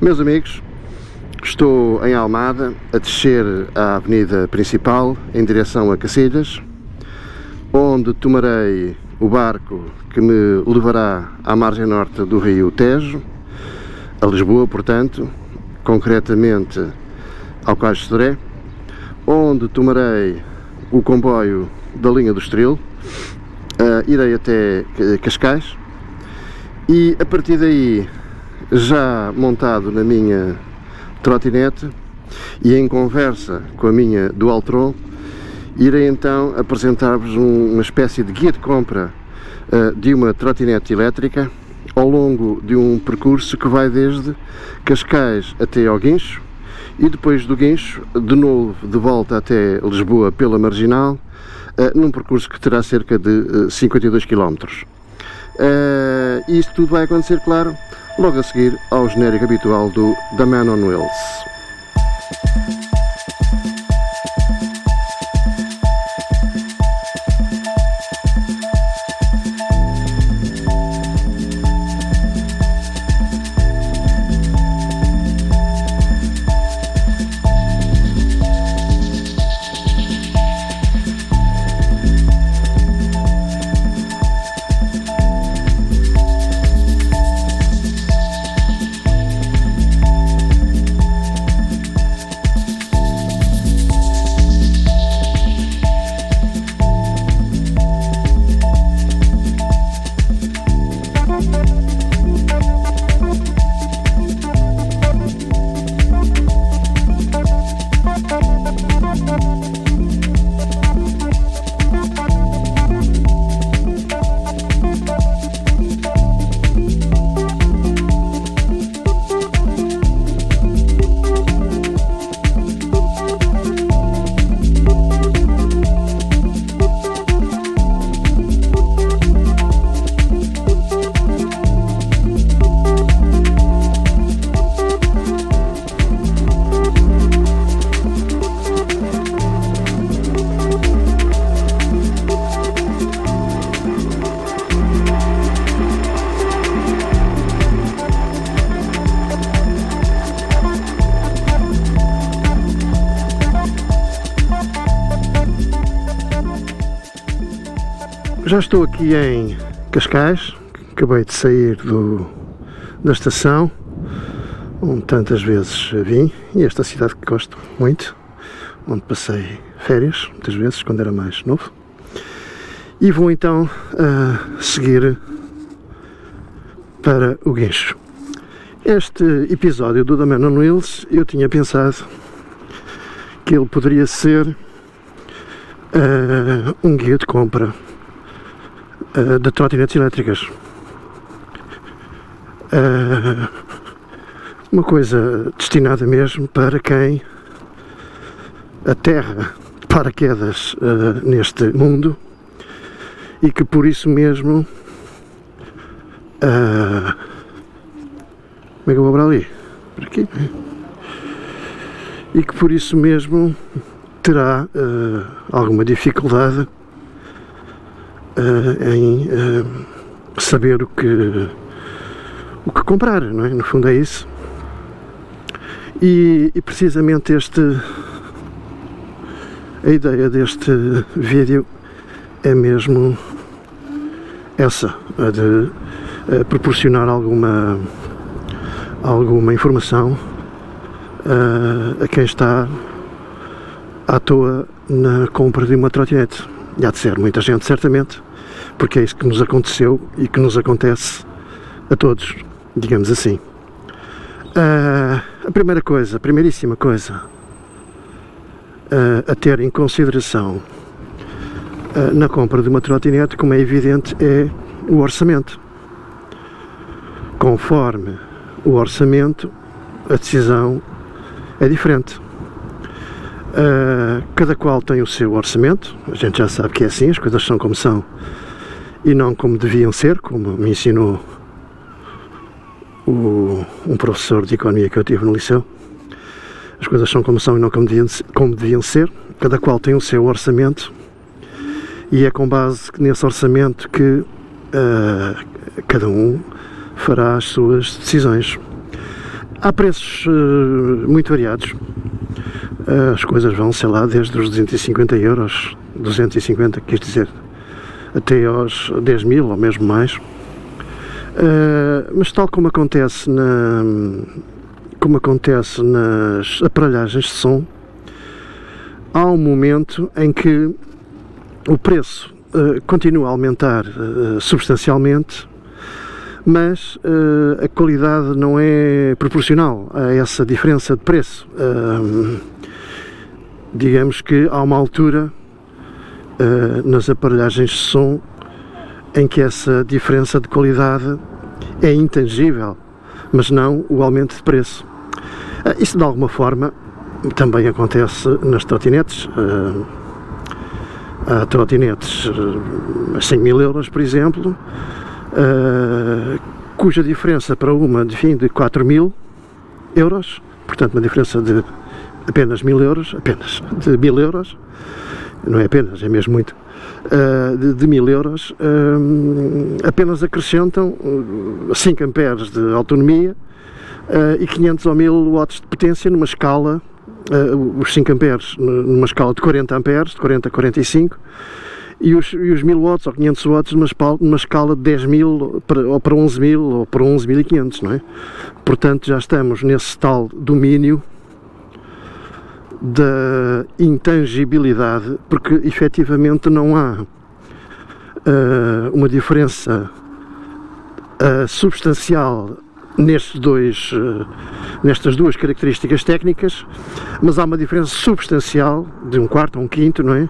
Meus amigos, estou em Almada a descer a avenida principal em direção a Cacilhas, onde tomarei o barco que me levará à margem norte do rio Tejo, a Lisboa, portanto, concretamente ao Cais de Sodré, onde tomarei o comboio da linha do Estoril, irei até Cascais e a partir daí, já montado na minha trotinete e em conversa com a minha Dualtron, irei então apresentar-vos uma espécie de guia de compra de uma trotinete elétrica ao longo de um percurso que vai desde Cascais até ao Guincho e depois do Guincho de novo de volta até Lisboa pela Marginal, num percurso que terá cerca de 52 km. E isto tudo vai acontecer, claro, logo a seguir ao genérico habitual do The Man on Wheels. Já estou aqui em Cascais, acabei de sair da estação, onde tantas vezes vim, e esta cidade que gosto muito, onde passei férias, muitas vezes, quando era mais novo. E vou então seguir para o Guincho. Este episódio do The Man on Wheels, eu tinha pensado que ele poderia ser um guia de compra de trotinetes elétricas. Uma coisa destinada mesmo para quem aterra de paraquedas neste mundo e que por isso mesmo como é que eu vou para ali? Por aqui? E que por isso mesmo terá alguma dificuldade em saber o que comprar, não é? No fundo é isso. E precisamente a ideia deste vídeo é mesmo essa, a de proporcionar alguma informação a quem está à toa na compra de uma trotinete. E há de ser muita gente, certamente, porque é isso que nos aconteceu e que nos acontece a todos, digamos assim. A primeiríssima coisa a ter em consideração na compra de uma trotinete, como é evidente, é o orçamento. Conforme o orçamento, a decisão é diferente. Cada qual tem o seu orçamento, a gente já sabe que é assim, as coisas são como são e não como deviam ser, como me ensinou um professor de economia que eu tive no liceu. As coisas são como são e não como deviam ser, cada qual tem o seu orçamento e é com base nesse orçamento que cada um fará as suas decisões. Há preços muito variados. As coisas vão, sei lá, desde os 250 euros, 250, quis dizer, até aos 10 mil ou mesmo mais. Mas tal como acontece nas aparelhagens de som, há um momento em que o preço continua a aumentar substancialmente, mas a qualidade não é proporcional a essa diferença de preço. Digamos que há uma altura nas aparelhagens de som em que essa diferença de qualidade é intangível, mas não o aumento de preço. Isso de alguma forma também acontece nas trotinetes. Há trotinetes a 100 mil euros, por exemplo, cuja diferença para uma de 4 mil euros, portanto uma diferença de apenas 1000 euros, de 1000 euros, não é apenas, é mesmo muito, de 1000 euros, apenas acrescentam 5 amperes de autonomia e 500 ou 1000 watts de potência numa escala, os 5 amperes numa escala de 40 amperes, de 40 a 45, e os 1000 watts ou 500 watts numa escala de 10.000 ou para 11.000 ou para 11.500, não é? Portanto, já estamos nesse tal domínio da intangibilidade, porque efetivamente não há uma diferença substancial nestas duas características técnicas, mas há uma diferença substancial de um quarto a um quinto, não é?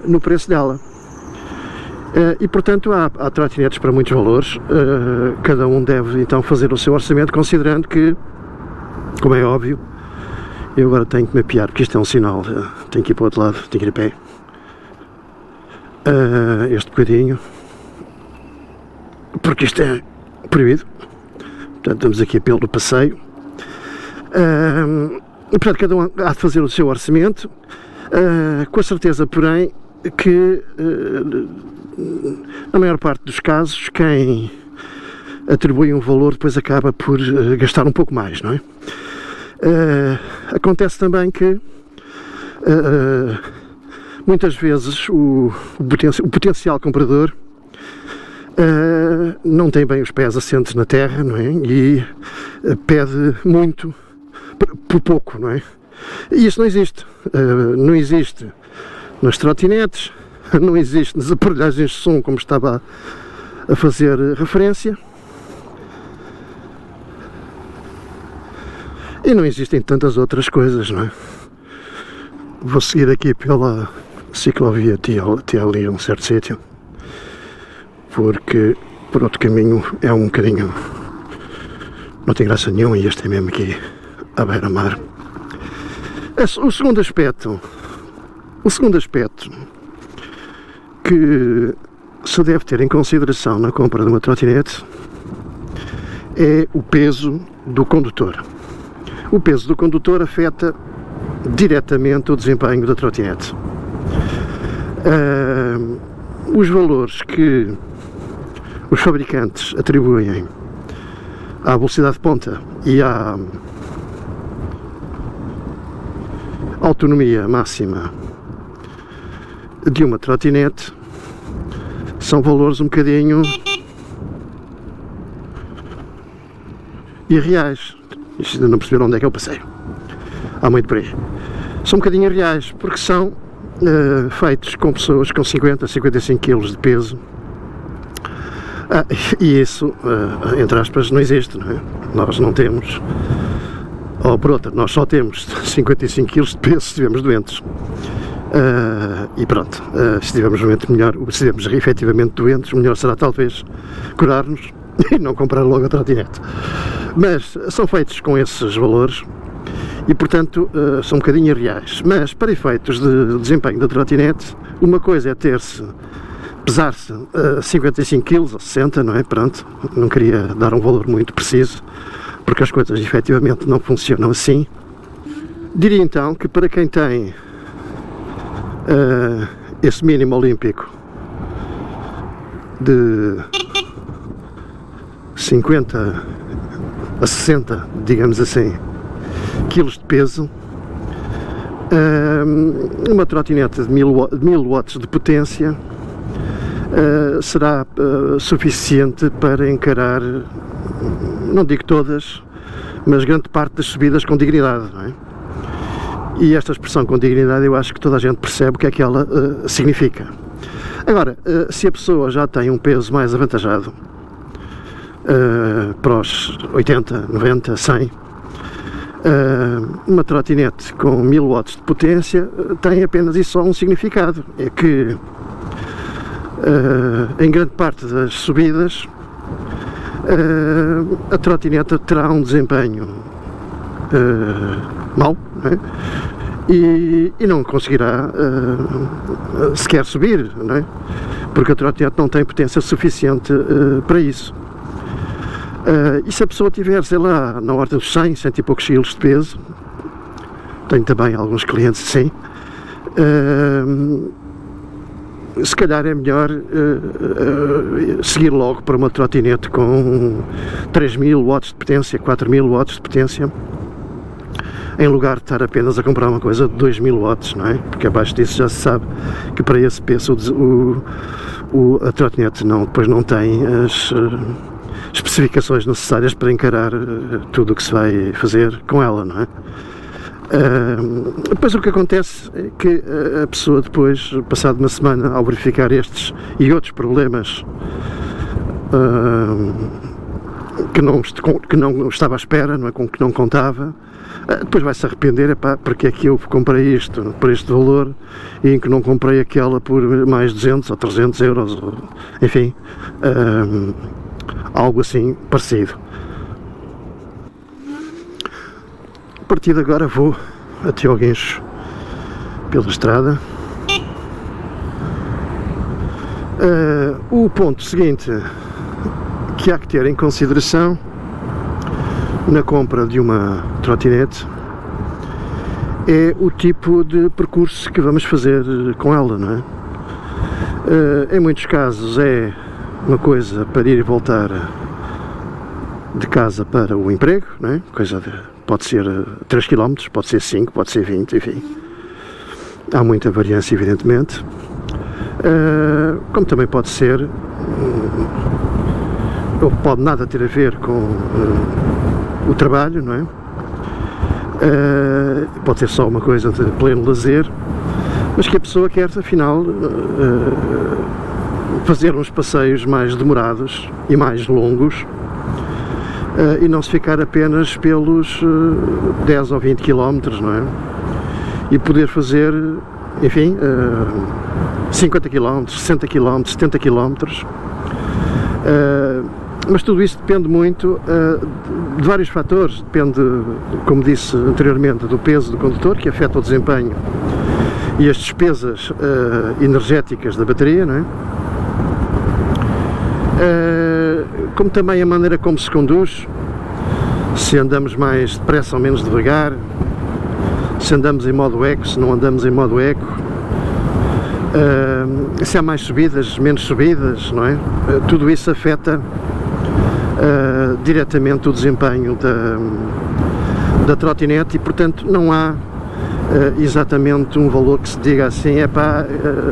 No preço dela. E portanto há trotinetes para muitos valores. Cada um deve então fazer o seu orçamento, considerando que, como é óbvio, eu agora tenho que me apiar, porque isto é um sinal, tenho que ir para o outro lado, tenho que ir a pé. Este bocadinho, porque isto é proibido. Portanto, estamos aqui pelo passeio. E, portanto, cada um há de fazer o seu orçamento, com a certeza, porém, que na maior parte dos casos, quem atribui um valor depois acaba por gastar um pouco mais, não é? Acontece também que muitas vezes o potencial comprador não tem bem os pés assentes na terra, não é? E pede muito por pouco, não é? E isso não existe. Não existe nas trotinetes, não existe nas aparelhagens de som, como estava a fazer referência. E não existem tantas outras coisas, não é? Vou seguir aqui pela ciclovia até ali a um certo sítio, porque por outro caminho é um bocadinho, não tem graça nenhuma, e este é mesmo aqui à beira-mar. O segundo aspecto que se deve ter em consideração na compra de uma trotinete é o peso do condutor. O peso do condutor afeta diretamente o desempenho da trotinete. Os valores que os fabricantes atribuem à velocidade de ponta e à autonomia máxima de uma trotinete são valores um bocadinho irreais. Isto ainda não perceberam onde é que eu passei. Há muito por aí. São um bocadinho irreais, porque são feitos com pessoas com 50 a 55 kg de peso. E isso, entre aspas, não existe, não é? Nós não temos, ou por outra, nós só temos 55 kg de peso se estivermos doentes. E pronto, se estivermos efetivamente doentes, o melhor será talvez curar-nos e não comprar logo a trotinete. Mas são feitos com esses valores e, portanto, são um bocadinho irreais. Mas, para efeitos de desempenho da trotinete, uma coisa é pesar-se 55 kg ou 60, não é? Pronto, não queria dar um valor muito preciso, porque as coisas efetivamente não funcionam assim. Diria então que para quem tem esse mínimo olímpico de 50 a 60, digamos assim, quilos de peso, uma trotinete de 1000 watts de potência será suficiente para encarar, não digo todas, mas grande parte das subidas com dignidade, não é? E esta expressão com dignidade eu acho que toda a gente percebe o que é que ela significa. Agora, se a pessoa já tem um peso mais avantajado, para os 80, 90, 100, uma trotinete com 1000 watts de potência tem apenas e só um significado, é que em grande parte das subidas a trotinete terá um desempenho mau, não é? E não conseguirá sequer subir, não é? Porque a trotinete não tem potência suficiente para isso. E se a pessoa tiver, sei lá, na ordem dos 100, 100 e poucos quilos de peso, tenho também alguns clientes assim, se calhar é melhor seguir logo para uma trotinete com 3000 watts de potência, 4000 watts de potência, em lugar de estar apenas a comprar uma coisa de 2000 watts, não é? Porque abaixo disso já se sabe que para esse peso a trotinete depois não tem as especificações necessárias para encarar tudo o que se vai fazer com ela, não é? Depois o que acontece é que a pessoa depois, passado uma semana, ao verificar estes e outros problemas que não estava à espera, não é, com que não contava, depois vai-se arrepender, porque é que eu comprei isto por este valor e em que não comprei aquela por mais 200 ou 300 euros, ou, enfim, algo assim parecido. A partir de agora vou até ao guincho pela estrada. O ponto seguinte que há que ter em consideração na compra de uma trotinete é o tipo de percurso que vamos fazer com ela, não é? Em muitos casos é uma coisa para ir e voltar de casa para o emprego, não é? Pode ser 3 km, pode ser 5, pode ser 20, enfim. Há muita variância, evidentemente. Como também pode ser, ou pode nada ter a ver com o trabalho, não é? Pode ser só uma coisa de pleno lazer, mas que a pessoa quer, afinal, fazer uns passeios mais demorados e mais longos, e não se ficar apenas pelos 10 ou 20 km, não é? E poder fazer, enfim, 50 km, 60 km, 70 km, mas tudo isso depende muito de vários fatores. Depende, como disse anteriormente, do peso do condutor, que afeta o desempenho e as despesas energéticas da bateria, não é? Como também a maneira como se conduz, se andamos mais depressa ou menos devagar, se andamos em modo eco, se não andamos em modo eco, se há mais subidas, menos subidas, não é? Tudo isso afeta diretamente o desempenho da trotinete e, portanto, não há exatamente um valor que se diga assim,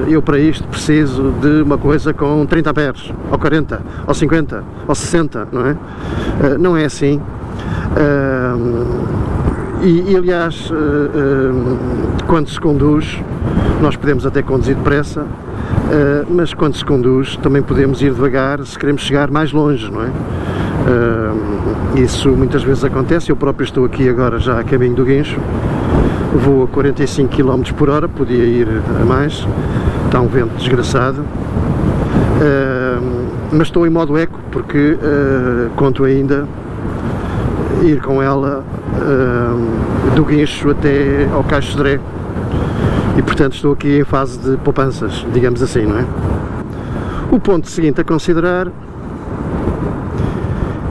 eu para isto preciso de uma coisa com 30 amperes, ou 40, ou 50, ou 60, não é? Não é assim. E aliás, quando se conduz, nós podemos até conduzir depressa, mas quando se conduz também podemos ir devagar se queremos chegar mais longe, não é? Isso muitas vezes acontece. Eu próprio estou aqui agora já a caminho do guincho, vou a 45 km por hora, podia ir a mais, está um vento desgraçado, mas estou em modo eco porque conto ainda ir com ela do guincho até ao Caixo Sodré e, portanto, estou aqui em fase de poupanças, digamos assim, não é? O ponto seguinte a considerar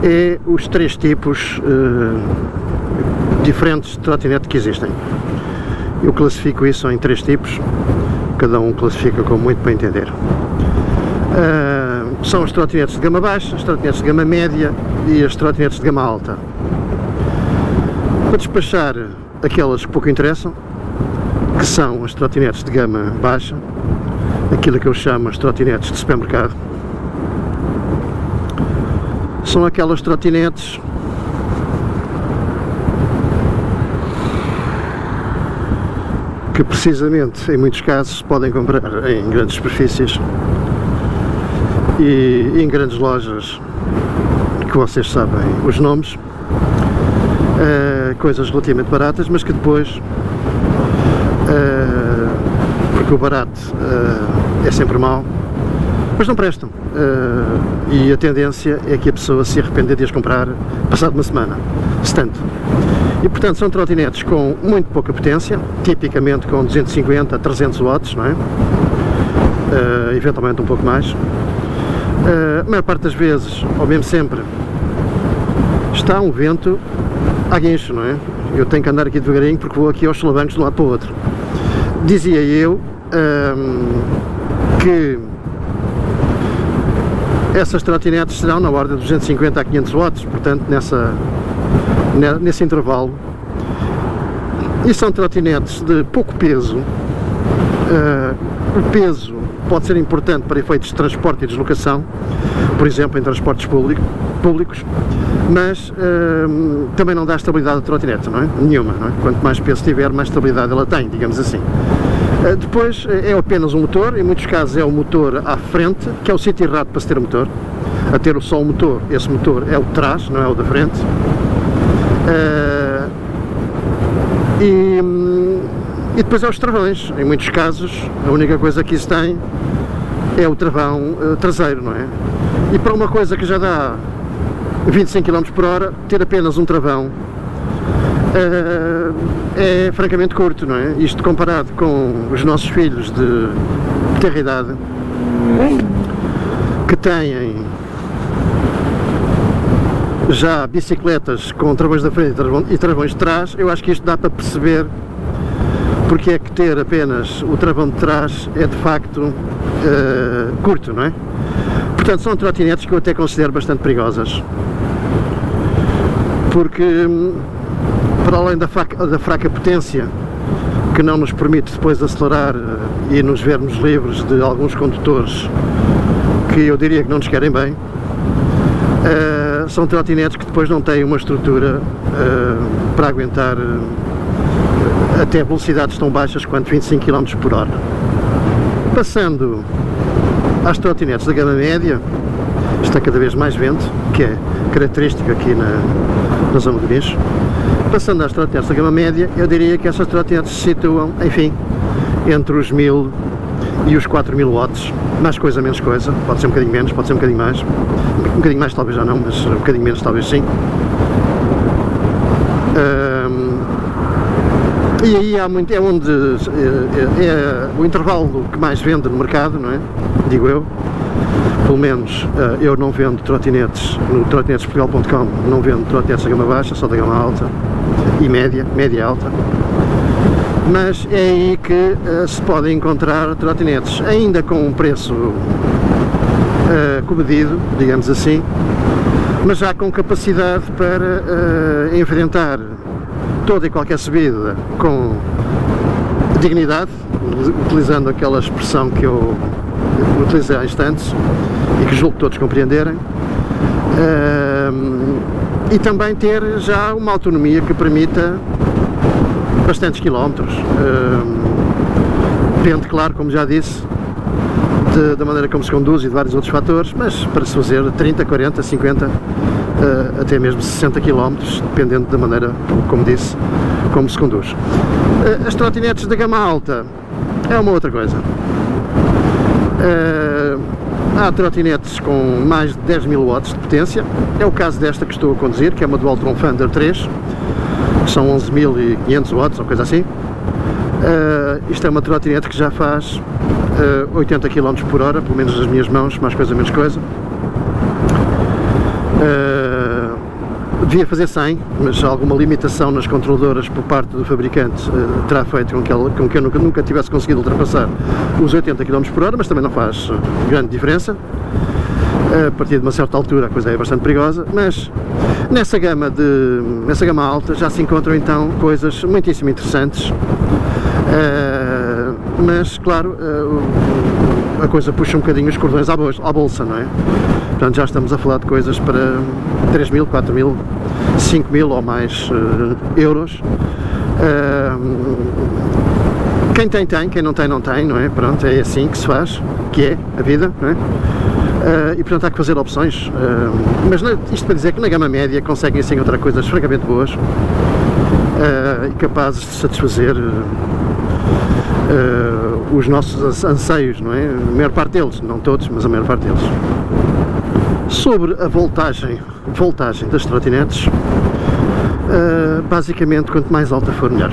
é os 3 tipos diferentes de trotinete que existem. Eu classifico isso em 3 tipos, cada um classifica como muito para entender. São as trotinetes de gama baixa, as trotinetes de gama média e as trotinetes de gama alta, para despachar aquelas que pouco interessam, que são as trotinetes de gama baixa, aquilo que eu chamo as trotinetes de supermercado. São aquelas trotinetes que precisamente em muitos casos se podem comprar em grandes superfícies e em grandes lojas que vocês sabem os nomes, coisas relativamente baratas, mas que depois, porque o barato é sempre mau, mas não prestam, e a tendência é que a pessoa se arrependa de as comprar passado uma semana, se tanto. E portanto são trotinetes com muito pouca potência, tipicamente com 250 a 300 watts, não é? Eventualmente um pouco mais. A maior parte das vezes, ou mesmo sempre, está um vento a guincho, não é? Eu tenho que andar aqui devagarinho porque vou aqui aos solavancos de um lado para o outro. Dizia eu que essas trotinetes serão na ordem de 250 a 500 watts, portanto nesse intervalo, e são trotinetes de pouco peso. O peso pode ser importante para efeitos de transporte e deslocação, por exemplo em transportes públicos, mas também não dá estabilidade à trotinete, não é? Nenhuma, não é? Quanto mais peso tiver, mais estabilidade ela tem, digamos assim. Depois é apenas um motor, em muitos casos é o motor à frente, que é o sítio errado para se ter o motor. A ter só o motor, esse motor é o de trás, não é o da frente. E depois é os travões. Em muitos casos a única coisa que isso tem é o travão traseiro, não é? E para uma coisa que já dá 25 km por hora, ter apenas um travão é francamente curto, não é? Isto comparado com os nossos filhos de terra idade, que têm já bicicletas com travões da frente e travões de trás, eu acho que isto dá para perceber porque é que ter apenas o travão de trás é de facto curto, não é? Portanto, são trotinetes que eu até considero bastante perigosas, porque para além da fraca potência, que não nos permite depois acelerar e nos vermos livres de alguns condutores que eu diria que não nos querem bem, são trotinetes que depois não têm uma estrutura para aguentar até velocidades tão baixas quanto 25 km por hora. Passando às trotinetes da gama média, está cada vez mais vento, que é característico aqui na zona do Guincho. Passando às trotinetes da gama média, eu diria que essas trotinetes se situam, enfim, entre os 1000 e os 4000 watts, mais coisa, menos coisa, pode ser um bocadinho menos, pode ser um bocadinho mais, talvez já não, mas um bocadinho menos talvez sim. E aí é onde é o intervalo que mais vende no mercado, não é? Digo eu. Pelo menos eu não vendo trotinetes no trotinetesportugal.com, não vendo trotinetes da gama baixa, só da gama alta e média alta. Mas é aí que se podem encontrar trotinetes ainda com um preço comedido, digamos assim, mas já com capacidade para enfrentar toda e qualquer subida com dignidade, utilizando aquela expressão que eu utilizei há instantes e que julgo que todos compreenderem, e também ter já uma autonomia que permita bastantes quilómetros. Depende, claro, como já disse, da maneira como se conduz e de vários outros fatores, mas para se fazer 30, 40, 50, até mesmo 60 km, dependendo da maneira, como disse, como se conduz. As trotinetes da gama alta é uma outra coisa. Há trotinetes com mais de 10.000 watts de potência, é o caso desta que estou a conduzir, que é uma Dualtron Thunder 3, são 11.500 watts ou coisa assim. Isto é uma trotinete que já faz 80 km por hora, pelo menos nas minhas mãos, mais coisa menos coisa. Devia fazer 100, mas alguma limitação nas controladoras por parte do fabricante terá feito com que eu nunca tivesse conseguido ultrapassar os 80 km por hora, mas também não faz grande diferença. A partir de uma certa altura a coisa é bastante perigosa, mas nessa gama alta já se encontram então coisas muitíssimo interessantes, mas claro, a coisa puxa um bocadinho os cordões à bolsa, não é? Portanto, já estamos a falar de coisas para 3.000, 4.000, 5.000 ou mais euros. Quem tem, quem não tem, não tem, não é? Pronto, é assim que se faz, que é a vida, não é? E portanto há que fazer opções, mas isto para dizer que na gama média conseguem assim encontrar coisas francamente boas e capazes de satisfazer os nossos anseios, não é? A maior parte deles, não todos, mas a maior parte deles. Sobre a voltagem das trotinetes, basicamente quanto mais alta for melhor.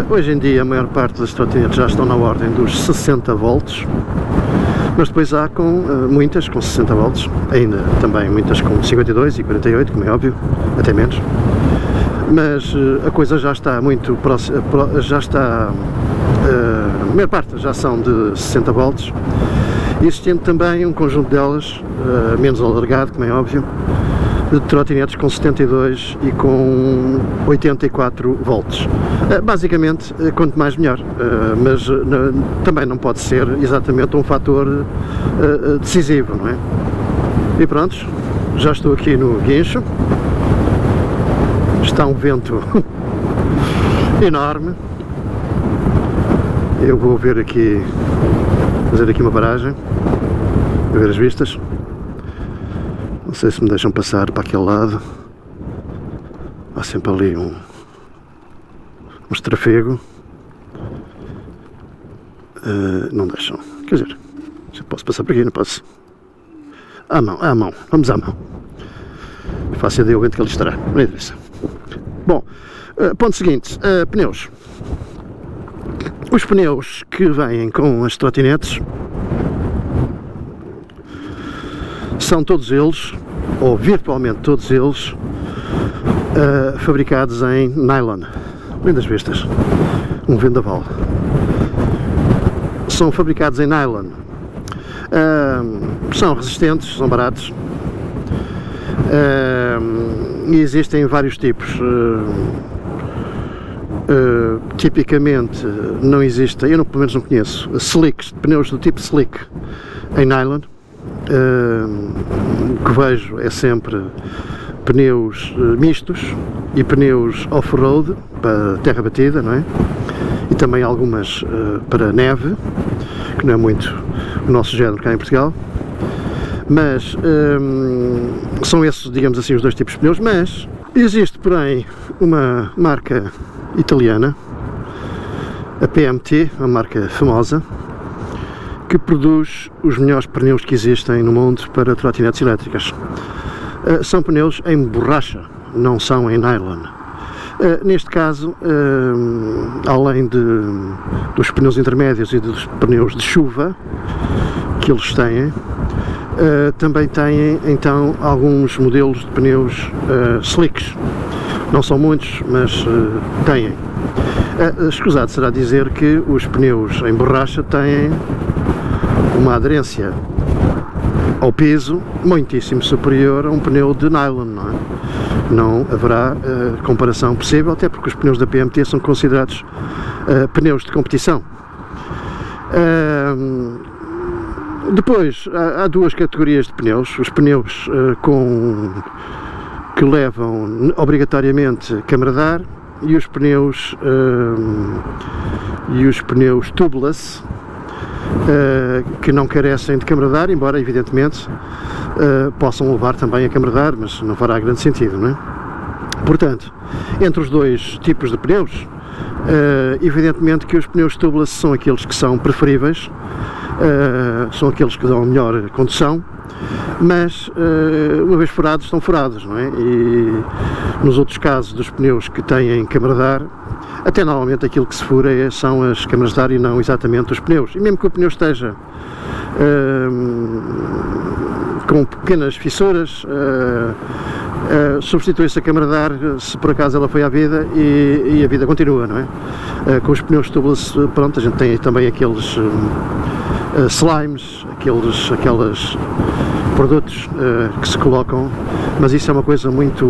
Hoje em dia a maior parte das trotinetes já estão na ordem dos 60 volts, mas depois há muitas com 60 volts, ainda também muitas com 52 e 48, como é óbvio, até menos, mas a coisa já está muito próxima, a maior parte já são de 60 volts, existindo também um conjunto delas, menos alargado, como é óbvio, de trotinetes com 72 e com 84 volts. Basicamente, quanto mais melhor, mas também não pode ser exatamente um fator decisivo, não é? E pronto, já estou aqui no guincho, está um vento enorme, eu vou ver aqui, fazer aqui uma paragem, a ver as vistas. Não sei se me deixam passar para aquele lado. Há sempre ali um estrafego. Não deixam. Quer dizer, já posso passar por aqui, não posso? À mão. Vamos à mão. Faço ideia o vento que ali estará. Não interessa. Bom, ponto seguinte. Pneus. Os pneus que vêm com as trotinetes são todos eles, ou virtualmente todos eles, fabricados em nylon. Lindas vistas, um vendaval. São fabricados em nylon, são resistentes, são baratos, e existem vários tipos. Tipicamente não existem, eu pelo menos não conheço, slicks, pneus do tipo slick em nylon. O que vejo é sempre pneus mistos e pneus off-road para terra batida, não é? E também algumas para neve, que não é muito o nosso género cá em Portugal, mas são esses, digamos assim, os dois tipos de pneus. Mas existe, porém, uma marca italiana, a PMT, uma marca famosa, que produz os melhores pneus que existem no mundo para trotinetes elétricas. São pneus em borracha, não são em nylon. Neste caso, além dos pneus intermédios e dos pneus de chuva que eles têm, também têm então alguns modelos de pneus slicks. Não são muitos, mas têm. Escusado será dizer que os pneus em borracha têm uma aderência ao piso muitíssimo superior a um pneu de nylon, não é? Não haverá comparação possível, até porque os pneus da PMT são considerados pneus de competição. Depois, há duas categorias de pneus: os pneus que levam obrigatoriamente câmara de ar e os pneus tubeless, que não carecem de câmara de ar, embora evidentemente possam levar também a câmara de ar, mas não fará grande sentido, não é? Portanto, entre os dois tipos de pneus, evidentemente que os pneus tubeless são aqueles que são preferíveis, são aqueles que dão a melhor condução, mas uma vez furados, estão furados, não é? E nos outros casos dos pneus que têm câmara de ar, até normalmente aquilo que se fura são as câmaras de ar e não exatamente os pneus. E mesmo que o pneu esteja com pequenas fissuras, substitui-se a câmara de ar se por acaso ela foi à vida e a vida continua, não é? Com os pneus tubeless, pronto, a gente tem também aqueles slimes, aqueles produtos que se colocam, mas isso é uma coisa muito...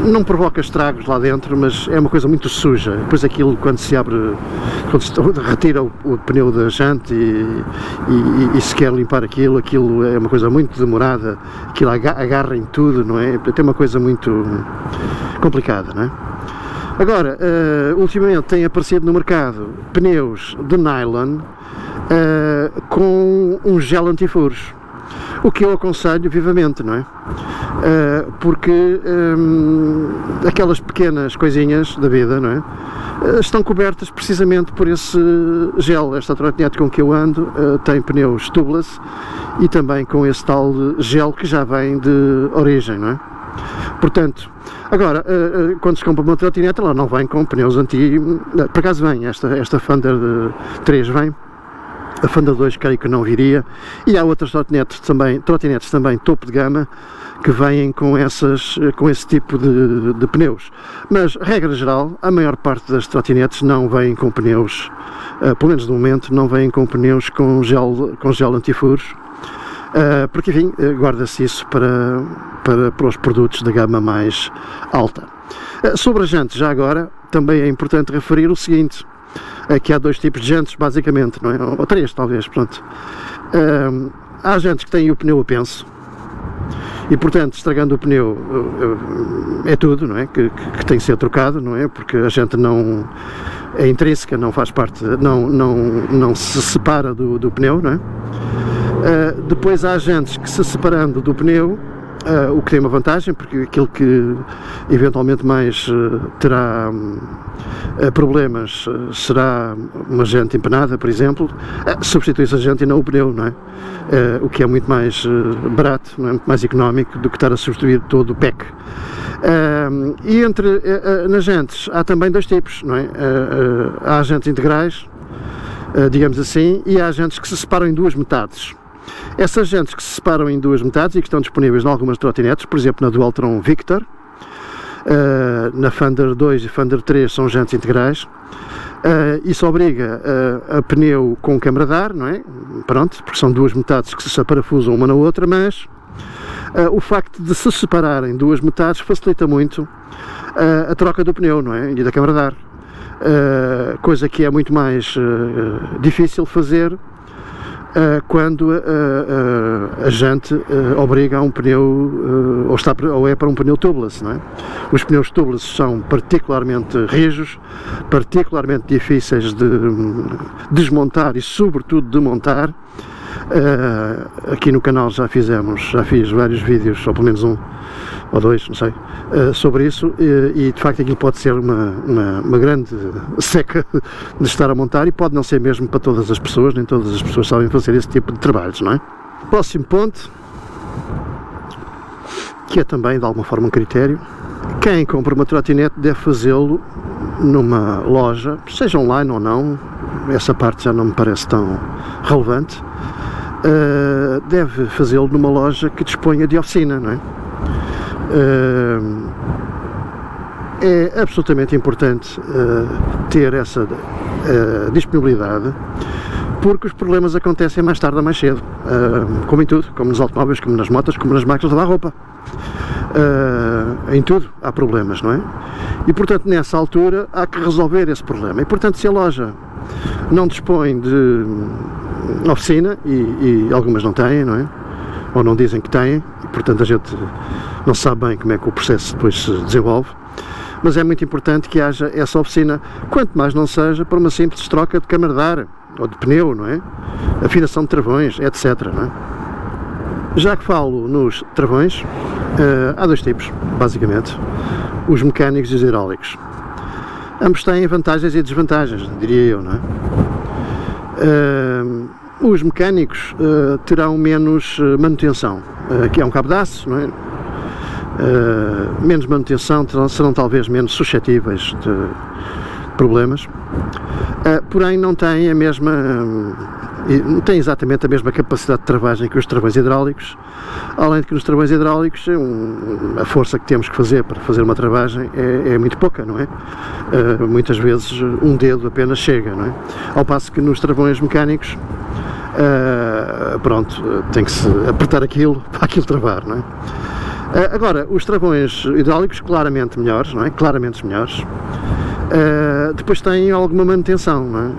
não provoca estragos lá dentro, mas é uma coisa muito suja. Depois aquilo, quando se retira o pneu da jante e se quer limpar aquilo é uma coisa muito demorada, aquilo agarra em tudo, não é? É uma coisa muito complicada, não é? Agora, ultimamente tem aparecido no mercado pneus de nylon com um gel antifuros, o que eu aconselho vivamente, não é? Porque aquelas pequenas coisinhas da vida, não é? Estão cobertas precisamente por esse gel. Esta trotinete com que eu ando tem pneus tubeless e também com esse tal gel que já vem de origem, não é? Portanto, agora, quando se compra uma trotinete, ela não vem com pneus por acaso vem, esta Thunder 3 vem. A Thunder 2 creio que não viria, e há outras trotinetes também topo de gama que vêm com esse tipo de pneus, mas regra geral a maior parte das trotinetes não vêm com pneus, pelo menos no momento não vêm com pneus com gel antifuros, porque enfim, guarda-se isso para os produtos da gama mais alta. Sobre as jantes, já agora, também é importante referir o seguinte: que há dois tipos de jantes, basicamente, não é? Ou três, talvez, pronto. Há jantes que têm o pneu a penso, e portanto, estragando o pneu é tudo, não é? Que tem que ser trocado, não é? Porque a jante não é intrínseca, não faz parte, não se separa do pneu, não é? Depois há jantes que, se separando do pneu, o que tem uma vantagem, porque aquilo que eventualmente mais terá problemas será uma jante empenada, por exemplo, substitui-se a jante e não o pneu, não é? O que é muito mais barato, não é? Muito mais económico do que estar a substituir todo o pack. E nas jantes há também dois tipos, não é? Há jantes integrais, digamos assim, e há jantes que se separam em duas metades. Essas jantes que se separam em duas metades e que estão disponíveis em algumas trotinetes, por exemplo na Dualtron Victor, na Thunder 2 e Thunder 3 são jantes integrais. Isso obriga a pneu com câmara de ar, não é? Pronto, porque são duas metades que se parafusam uma na outra, mas o facto de se separarem duas metades facilita muito a troca do pneu, não é? E da câmara de ar, coisa que é muito mais difícil fazer quando a jante obriga a um pneu, ou é para um pneu tubeless, não é? Os pneus tubeless são particularmente rijos, particularmente difíceis de desmontar e sobretudo de montar. Aqui no canal já fiz vários vídeos, ou pelo menos um ou dois, não sei, sobre isso, e de facto aquilo pode ser uma grande seca de estar a montar, e pode não ser mesmo para todas as pessoas, nem todas as pessoas sabem fazer esse tipo de trabalhos, não é? Próximo ponto, que é também de alguma forma um critério: quem compra uma trotinete deve fazê-lo numa loja, seja online ou não, essa parte já não me parece tão relevante. Deve fazê-lo numa loja que disponha de oficina, não é? É absolutamente importante ter essa disponibilidade, porque os problemas acontecem mais tarde ou mais cedo, como em tudo, como nos automóveis, como nas motas, como nas máquinas de lavar roupa. Em tudo há problemas, não é? E portanto nessa altura há que resolver esse problema, e portanto se a loja não dispõe de oficina, e algumas não têm, não é? Ou não dizem que têm, e portanto a gente não sabe bem como é que o processo depois se desenvolve, mas é muito importante que haja essa oficina, quanto mais não seja para uma simples troca de câmara de ar ou de pneu, não é? Afinação de travões, etc, não é? Já que falo nos travões, há dois tipos, basicamente: os mecânicos e os hidráulicos. Ambos têm vantagens e desvantagens, diria eu, não é? Os mecânicos terão menos manutenção, que é um cabo de aço, não é? Menos manutenção, serão talvez menos suscetíveis de problemas, porém não têm a mesma e não tem exatamente a mesma capacidade de travagem que os travões hidráulicos, além de que nos travões hidráulicos a força que temos que fazer para fazer uma travagem é muito pouca, não é? Muitas vezes um dedo apenas chega, não é? Ao passo que nos travões mecânicos, pronto, tem que se apertar aquilo para aquilo travar, não é? Agora, os travões hidráulicos claramente melhores, não é? Claramente melhores. Depois têm alguma manutenção, não é?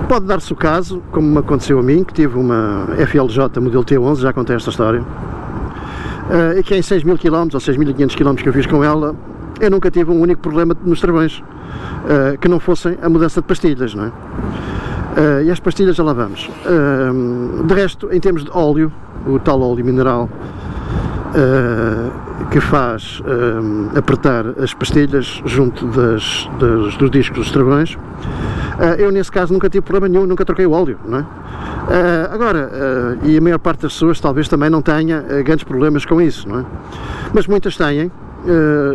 Pode dar-se o caso, como me aconteceu a mim, que tive uma FLJ modelo T11, já contei esta história, e que em 6.000 km ou 6.500 km que eu fiz com ela, eu nunca tive um único problema nos travões, que não fossem a mudança de pastilhas, não é? E as pastilhas já lá vamos. De resto, em termos de óleo, o tal óleo mineral que faz apertar as pastilhas junto dos discos dos travões, eu nesse caso nunca tive problema nenhum, nunca troquei o óleo, não é? Agora, e a maior parte das pessoas talvez também não tenha grandes problemas com isso, não é? Mas muitas têm.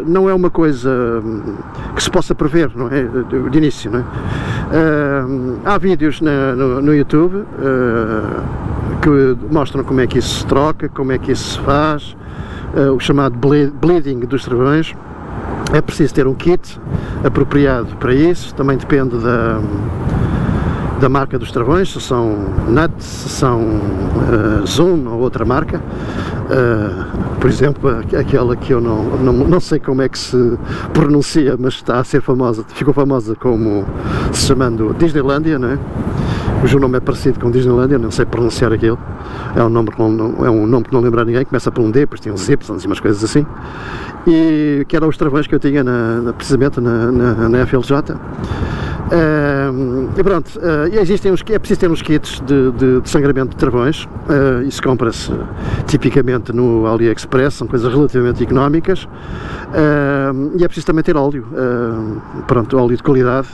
Não é uma coisa que se possa prever, não é? De início, não é? Há vídeos no YouTube que mostram como é que isso se troca, como é que isso se faz, o chamado bleeding dos travões. É preciso ter um kit apropriado para isso, também depende da marca dos travões, se são Nut, se são Zoom ou outra marca. Por exemplo, aquela que eu não sei como é que se pronuncia, mas está a ser famosa, ficou famosa como se chamando Disneylândia, não é? Cujo nome é parecido com Disneylândia, não sei pronunciar aquilo. É um nome que não lembra ninguém, começa por um D, depois tem uns Y e umas coisas assim. E que eram os travões que eu tinha precisamente na FLJ. E pronto, é preciso ter uns kits de sangramento de travões. Isso compra-se tipicamente no AliExpress, são coisas relativamente económicas. E é preciso também ter óleo, pronto, óleo de qualidade.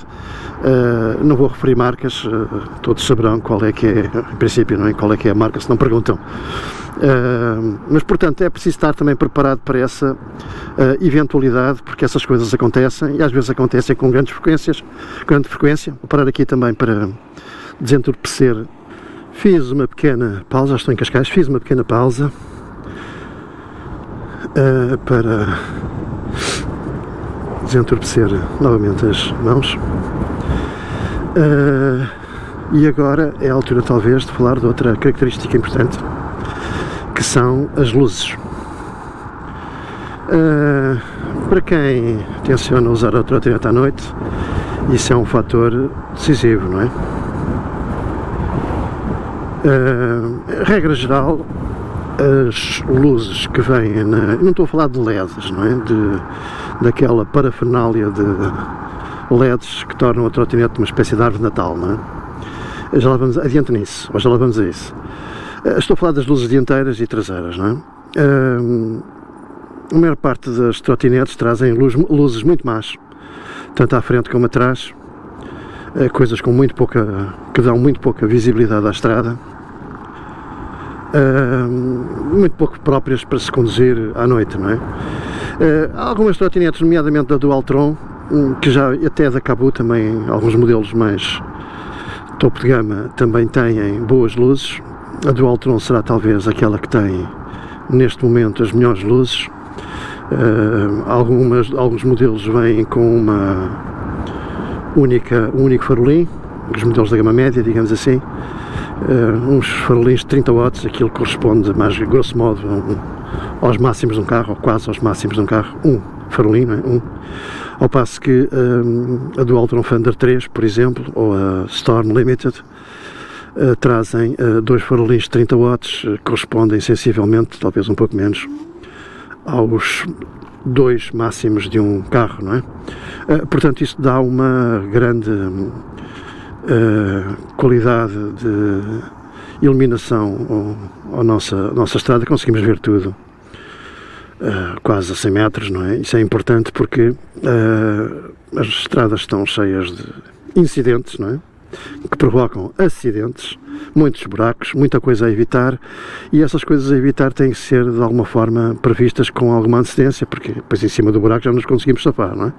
Não vou referir marcas, todos saberão qual é que é, em princípio, não é? Qual é que é a marca, se não perguntam. Mas portanto é preciso estar também preparado para essa eventualidade, porque essas coisas acontecem e às vezes acontecem com grande frequência. Vou parar aqui também para desentorpecer. Fiz uma pequena pausa, já estou em Cascais, fiz uma pequena pausa para desentorpecer novamente as mãos. E agora é a altura talvez de falar de outra característica importante, que são as luzes. Para quem tenciona usar a trotinete à noite, isso é um fator decisivo, não é? Regra geral, as luzes que vêm não estou a falar de LEDs, não é? Daquela parafernália de LEDs que tornam a trotinete uma espécie de árvore de Natal, não é? Já lá vamos adiante nisso, ou já lá vamos a isso. Estou a falar das luzes dianteiras e traseiras, não é? A maior parte das trotinetes trazem luzes muito más, tanto à frente como atrás, coisas com que dão muito pouca visibilidade à estrada, muito pouco próprias para se conduzir à noite, não é? Há algumas trotinetes, nomeadamente da Dualtron, que já até da Caboo também, alguns modelos mais topo de gama também têm boas luzes. A Dualtron será talvez aquela que tem neste momento as melhores luzes. Alguns modelos vêm com um único farolim, os modelos da gama média, digamos assim, uns farolins de 30 watts, aquilo corresponde mais grosso modo aos máximos de um carro, ou quase aos máximos de um carro, um farolim, não é? Ao passo que a Dualtron Thunder 3, por exemplo, ou a Storm Limited, trazem dois farolins de 30 watts, correspondem sensivelmente, talvez um pouco menos, aos dois máximos de um carro, não é? Portanto, isso dá uma grande qualidade de iluminação à nossa estrada, conseguimos ver tudo quase a 100 metros, não é? Isso é importante porque as estradas estão cheias de incidentes, não é? que provocam acidentes, muitos buracos, muita coisa a evitar, e essas coisas a evitar têm que ser de alguma forma previstas com alguma antecedência, porque depois em cima do buraco já nos conseguimos safar, não é?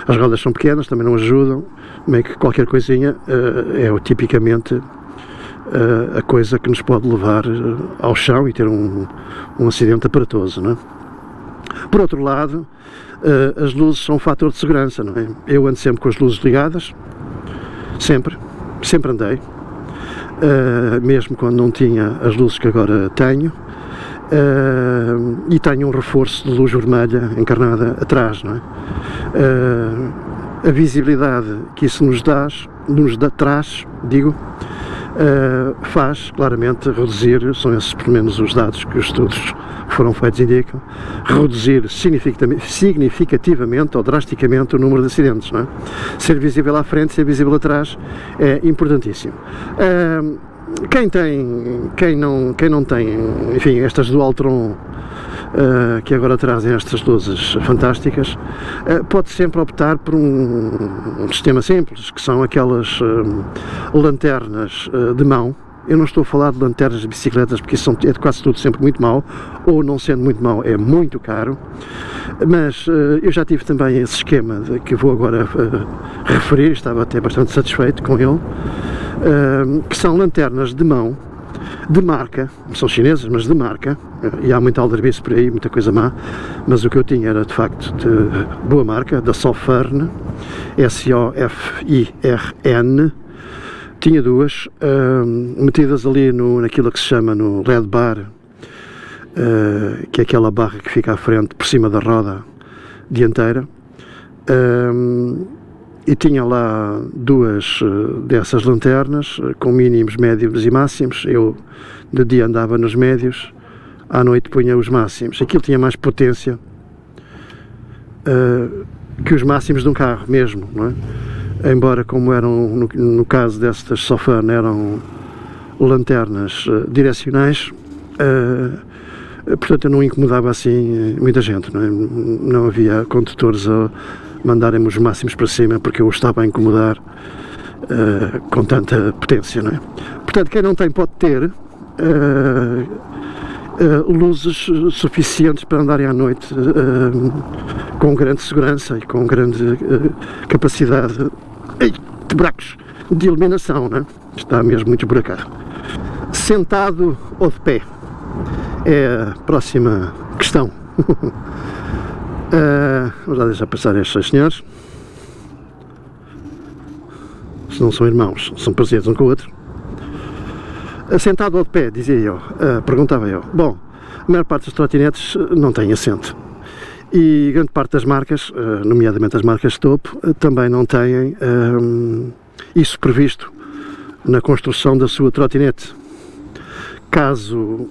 As rodas são pequenas, também não ajudam, meio que qualquer coisinha é tipicamente a coisa que nos pode levar ao chão e ter um acidente aparatoso, não é? Por outro lado, as luzes são um fator de segurança, não é? Eu ando sempre com as luzes ligadas, sempre andei, mesmo quando não tinha as luzes que agora tenho, e tenho um reforço de luz vermelha encarnada atrás, não é? A visibilidade que isso nos traz, faz claramente reduzir, são esses pelo menos os dados que os estudos que foram feitos indicam, reduzir significativamente ou drasticamente o número de acidentes, não é? Ser visível à frente, ser visível atrás é importantíssimo. Quem não tem, enfim, estas Dualtron que agora trazem estas luzes fantásticas, pode sempre optar por um sistema simples, que são aquelas lanternas de mão. Eu não estou a falar de lanternas de bicicletas, porque isso é quase tudo sempre muito mau, ou não sendo muito mau, é muito caro, mas eu já tive também esse esquema que vou agora referir, estava até bastante satisfeito com ele, que são lanternas de mão, de marca, são chinesas, mas de marca, e há muita aldrabice por aí, muita coisa má, mas o que eu tinha era de facto de boa marca, da Sofirn, S-O-F-I-R-N. Tinha duas, metidas ali naquilo que se chama no LED bar, que é aquela barra que fica à frente, por cima da roda dianteira, e tinha lá duas dessas lanternas, com mínimos, médios e máximos. Eu de dia andava nos médios, à noite punha os máximos. Aquilo tinha mais potência que os máximos de um carro mesmo, não é? Embora, como eram, no caso destas Sofirn, eram lanternas direcionais, portanto eu não incomodava assim muita gente, não é? Não havia condutores a mandarem-me os máximos para cima, porque eu estava a incomodar com tanta potência, não é? Portanto, quem não tem pode ter luzes suficientes para andarem à noite com grande segurança e com grande capacidade de buracos de iluminação, não é? Está mesmo muito esburacado. Sentado ou de pé? É a próxima questão. Vamos lá deixar passar estes senhores. Se não são irmãos, são parecidos um com o outro. Sentado ou de pé, dizia eu, perguntava eu. Bom, a maior parte das trotinetes não tem assento. E grande parte das marcas, nomeadamente as marcas de topo, também não têm isso previsto na construção da sua trotinete. Caso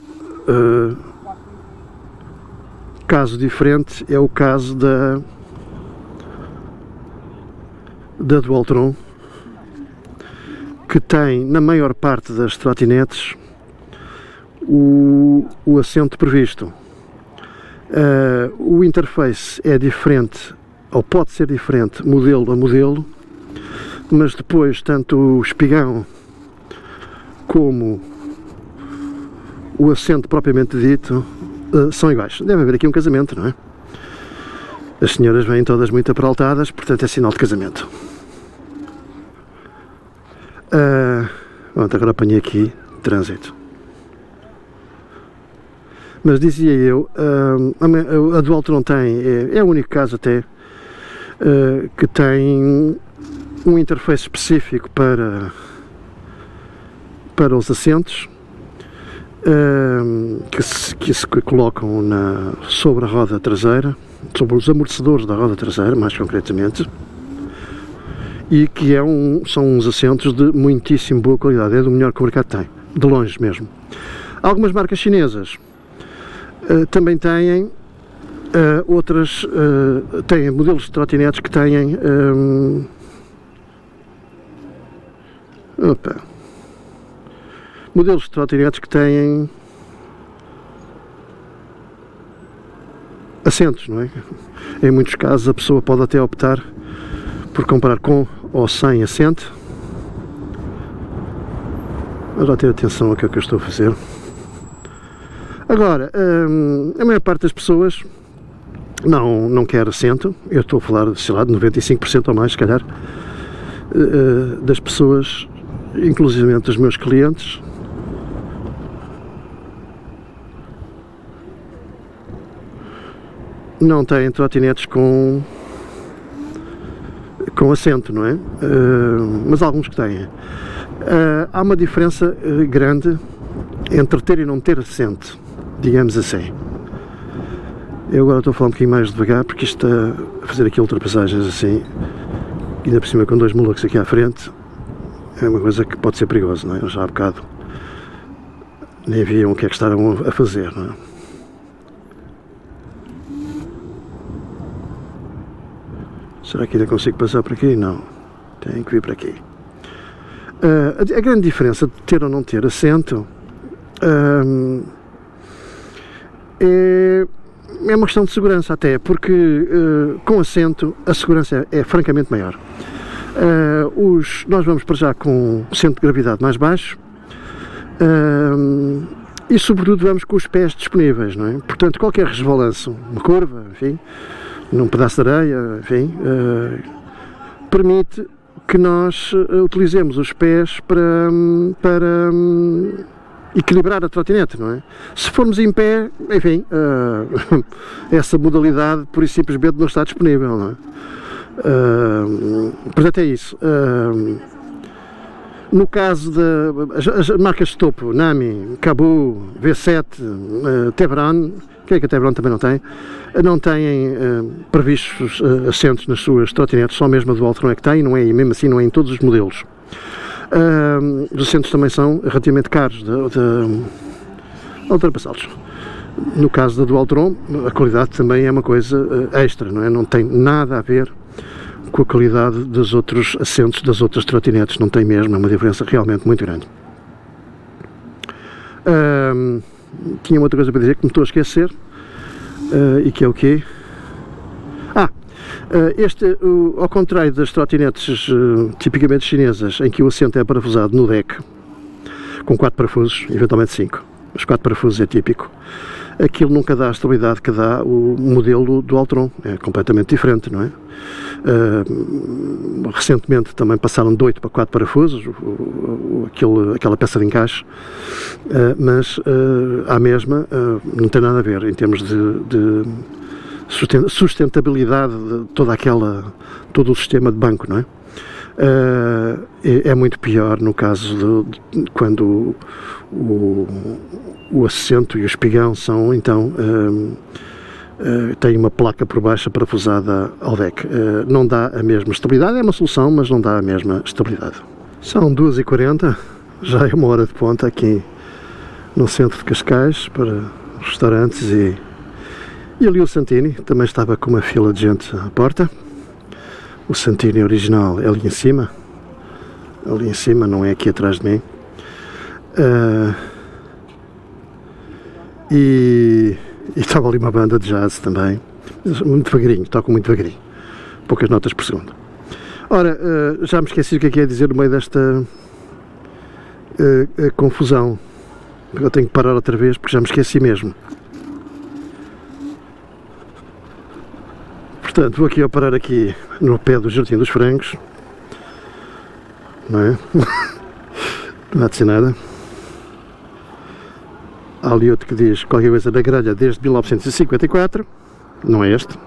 diferente é o caso da Dualtron, que tem na maior parte das trotinetes o assento previsto. O interface é diferente, ou pode ser diferente, modelo a modelo, mas depois tanto o espigão como o assento propriamente dito são iguais. Deve haver aqui um casamento, não é? As senhoras vêm todas muito apraltadas, portanto é sinal de casamento. Pronto, agora apanhei aqui trânsito. Mas dizia eu, a Dualtron tem, é o único caso até, que tem um interface específico para os assentos, que se colocam sobre a roda traseira, sobre os amortecedores da roda traseira, mais concretamente, e que são uns assentos de muitíssimo boa qualidade, é do melhor que o mercado tem, de longe mesmo. Algumas marcas chinesas também têm outras, têm modelos de trotinetes que têm modelos de trotinetes que têm assentos, não é? Em muitos casos a pessoa pode até optar por comprar com ou sem assento, Vamos ter atenção ao que é que eu estou a fazer. Agora, a maior parte das pessoas não quer assento. Eu estou a falar, sei lá, de 95% ou mais, se calhar, das pessoas, inclusive dos meus clientes, não têm trotinetes com assento, não é? Mas alguns que têm. Há uma diferença grande entre ter e não ter assento, digamos assim. Eu agora estou a falar um bocadinho mais devagar, porque isto está a fazer aqui ultrapassagens assim, ainda por cima com dois malucos aqui à frente, é uma coisa que pode ser perigosa, não é? Já há bocado nem viam o que é que estavam a fazer, não é? Será que ainda consigo passar por aqui? Não, tenho que vir para aqui. A grande diferença de ter ou não ter assento é uma questão de segurança, até, porque com assento a segurança é francamente maior. Nós vamos para já com o centro de gravidade mais baixo e sobretudo vamos com os pés disponíveis, não é? Portanto, qualquer resvalanço, uma curva, enfim, num pedaço de areia, enfim, permite que nós utilizemos os pés para equilibrar a trotinete, não é? Se formos em pé, enfim, essa modalidade por isso simplesmente não está disponível, não é? Portanto é isso. No caso das marcas de topo, Nami, Cabu, V7, Tevron, que é que a Tevron também não têm previstos assentos nas suas trotinetes, só mesmo a do Altron é que tem, não é? E mesmo assim não é em todos os modelos. Os assentos também são relativamente caros de ultrapassá-los. No caso da Dualtron, a qualidade também é uma coisa extra, não é? Não tem nada a ver com a qualidade dos outros assentos das outras trotinetes, não tem mesmo, é uma diferença realmente muito grande. Tinha outra coisa para dizer que me estou a esquecer, e que é o quê? Ao contrário das trotinetes tipicamente chinesas, em que o assento é parafusado no deck, com 4 parafusos, eventualmente 5, mas 4 parafusos é típico, aquilo nunca dá a estabilidade que dá o modelo do Altron, é completamente diferente, não é? Recentemente também passaram de 8 para 4 parafusos, aquela peça de encaixe, mas à mesma não tem nada a ver em termos de sustentabilidade de todo o sistema de banco, não é? É muito pior no caso de quando o assento e o espigão são, então, tem uma placa por baixo parafusada ao deck. Não dá a mesma estabilidade, é uma solução, mas não dá a mesma estabilidade. São 2h40, já é uma hora de ponta aqui no centro de Cascais para restaurantes e ali o Santini, também estava com uma fila de gente à porta. O Santini original é ali em cima, não é aqui atrás de mim. E estava ali uma banda de jazz também, muito devagarinho, toco muito devagarinho, poucas notas por segundo. Ora, já me esqueci o que é dizer no meio desta confusão. Eu tenho que parar outra vez porque já me esqueci mesmo. Portanto, vou aqui a parar aqui no pé do Jardim dos Frangos, não é? Não há de ser nada. Há ali outro que diz qualquer coisa na grelha desde 1954, não é este.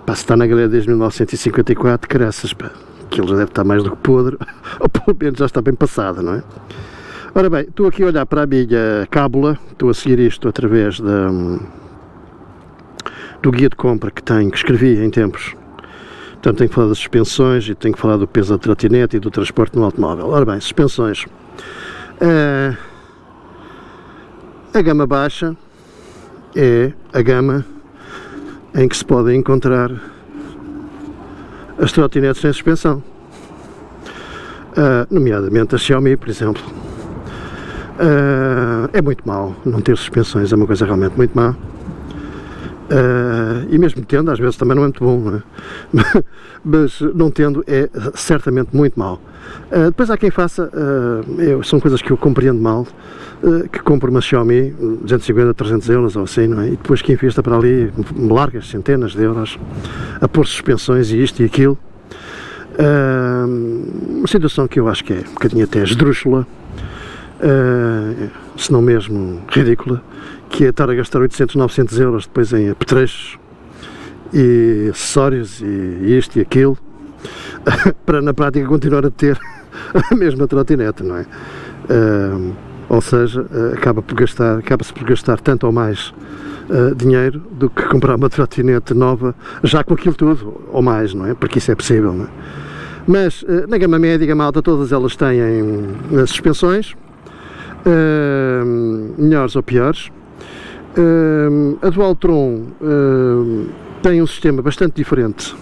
Pá, se está na grelha desde 1954, caraças, pá, aquilo já deve estar mais do que podre, ou pelo menos já está bem passado, não é? Ora bem, estou aqui a olhar para a minha cábula, estou a seguir isto através do guia de compra que escrevi em tempos. Portanto, tenho que falar das suspensões e tenho que falar do peso da trotinete e do transporte no automóvel. Ora bem, suspensões. A gama baixa é a gama em que se podem encontrar as trotinetes sem suspensão. Nomeadamente a Xiaomi, por exemplo. É muito mau não ter suspensões, é uma coisa realmente muito má. E mesmo tendo, às vezes também não é muito bom, não é? Mas não tendo é certamente muito mau. Depois há quem faça, são coisas que eu compreendo mal, que compra uma Xiaomi 250, 300 euros ou assim, não é? E depois que investa para ali largas centenas de euros a pôr suspensões e isto e aquilo. Uma situação que eu acho que é um bocadinho até esdrúxula, se não mesmo ridícula, que é estar a gastar 800, 900 euros depois em apetrechos e acessórios e isto e aquilo, para na prática continuar a ter a mesma trotinete, não é? Ou seja, acaba-se por gastar tanto ou mais dinheiro do que comprar uma trotinete nova, já com aquilo tudo, ou mais, não é? Porque isso é possível, não é? Mas na gama média, gama alta, todas elas têm suspensões, melhores ou piores. A Dualtron tem um sistema bastante diferente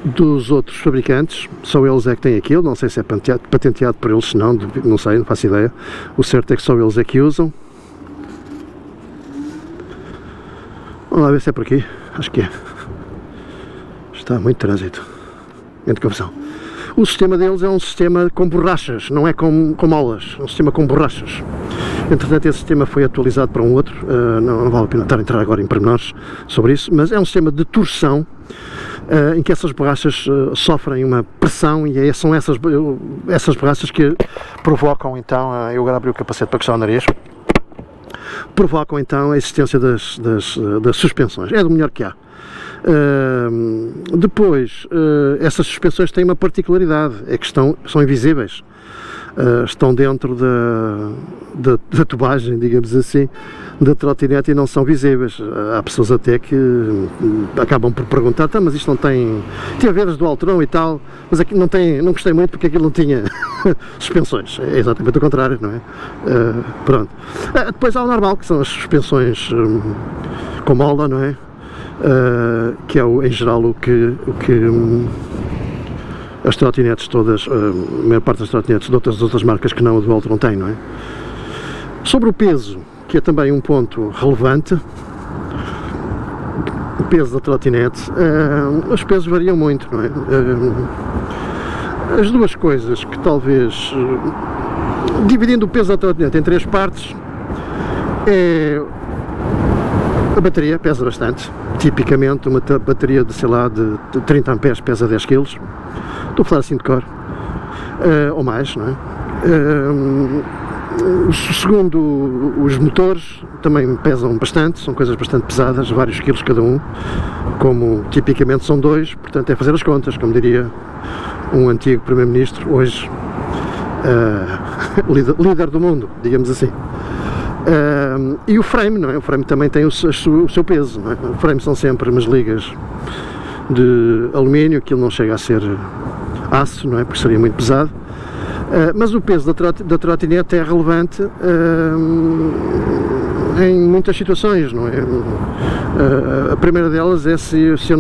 dos outros fabricantes, só eles é que têm aquilo, não sei se é patenteado por eles, se não sei, não faço ideia. O certo é que só eles é que usam. Vamos lá ver se é por aqui, acho que é. Está muito trânsito, muita confusão. O sistema deles é um sistema com borrachas, não é com molas, é um sistema com borrachas. Entretanto, esse sistema foi atualizado para um outro, não vale a pena estar a entrar agora em pormenores sobre isso, mas é um sistema de torção em que essas borrachas sofrem uma pressão e são essas borrachas que provocam então, eu agora abri o capacete para coçar o nariz, provocam então a existência das suspensões. É do melhor que há. Depois, essas suspensões têm uma particularidade, é que são invisíveis. Estão dentro da tubagem, digamos assim, da trotinete e não são visíveis. Há pessoas até que acabam por perguntar, tá, mas isto não tem a ver as do Dualtron e tal, mas aqui não gostei muito porque aquilo não tinha suspensões. É exatamente o contrário, não é? Pronto. Depois há o normal, que são as suspensões com mola, não é? Que é em geral o que as trotinetes todas, a maior parte das trotinetes de outras marcas que não a Dualtron tem, não é? Sobre o peso, que é também um ponto relevante, o peso da trotinete, os pesos variam muito, não é? As duas coisas que talvez, dividindo o peso da trotinete em três partes, é a bateria, pesa bastante, tipicamente uma bateria de, sei lá, de 30 amperes pesa 10 kg, estou a falar assim de cor, ou mais, não é? Segundo, os motores também pesam bastante, são coisas bastante pesadas, vários quilos cada um, como tipicamente são dois, portanto é fazer as contas, como diria um antigo primeiro-ministro, hoje líder do mundo, digamos assim. E o frame, não é? O frame também tem o seu peso, não é? O frame são sempre umas ligas de alumínio, aquilo não chega a ser aço, não é? Porque seria muito pesado. Mas o peso da trotinete é relevante em muitas situações, não é? A primeira delas é se eu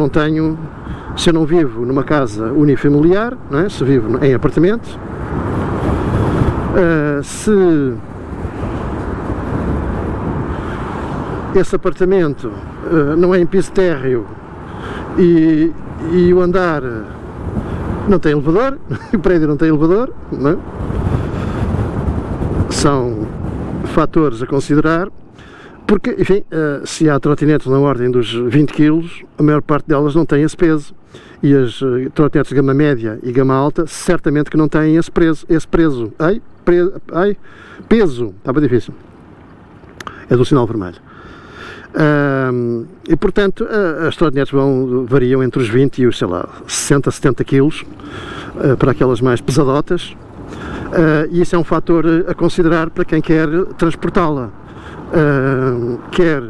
não vivo numa casa unifamiliar, não é? Se vivo em apartamento, se esse apartamento não é em piso térreo e o andar não tem elevador, o prédio não tem elevador, não é? São fatores a considerar, porque, enfim, se há trotinetes na ordem dos 20 kg, a maior parte delas não tem esse peso, e as trotinetes de gama média e gama alta certamente que não têm esse peso, estava difícil, é do sinal vermelho. E portanto as trotinetes variam entre os 20 e os, sei lá, 60, 70 kg para aquelas mais pesadotas, e isso é um fator a considerar para quem quer transportá-la, quer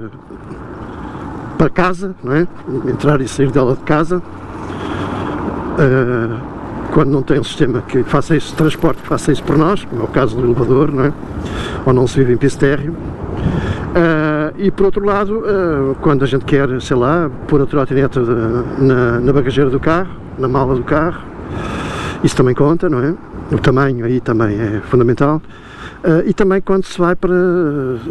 para casa, não é? Entrar e sair dela de casa, quando não tem um sistema que faça esse transporte, que faça isso por nós, como é o caso do elevador, não é? Ou não se vive em piso térreo. E por outro lado, quando a gente quer, sei lá, pôr a trotinete na bagageira do carro, na mala do carro, isso também conta, não é? O tamanho aí também é fundamental. E também quando se vai para,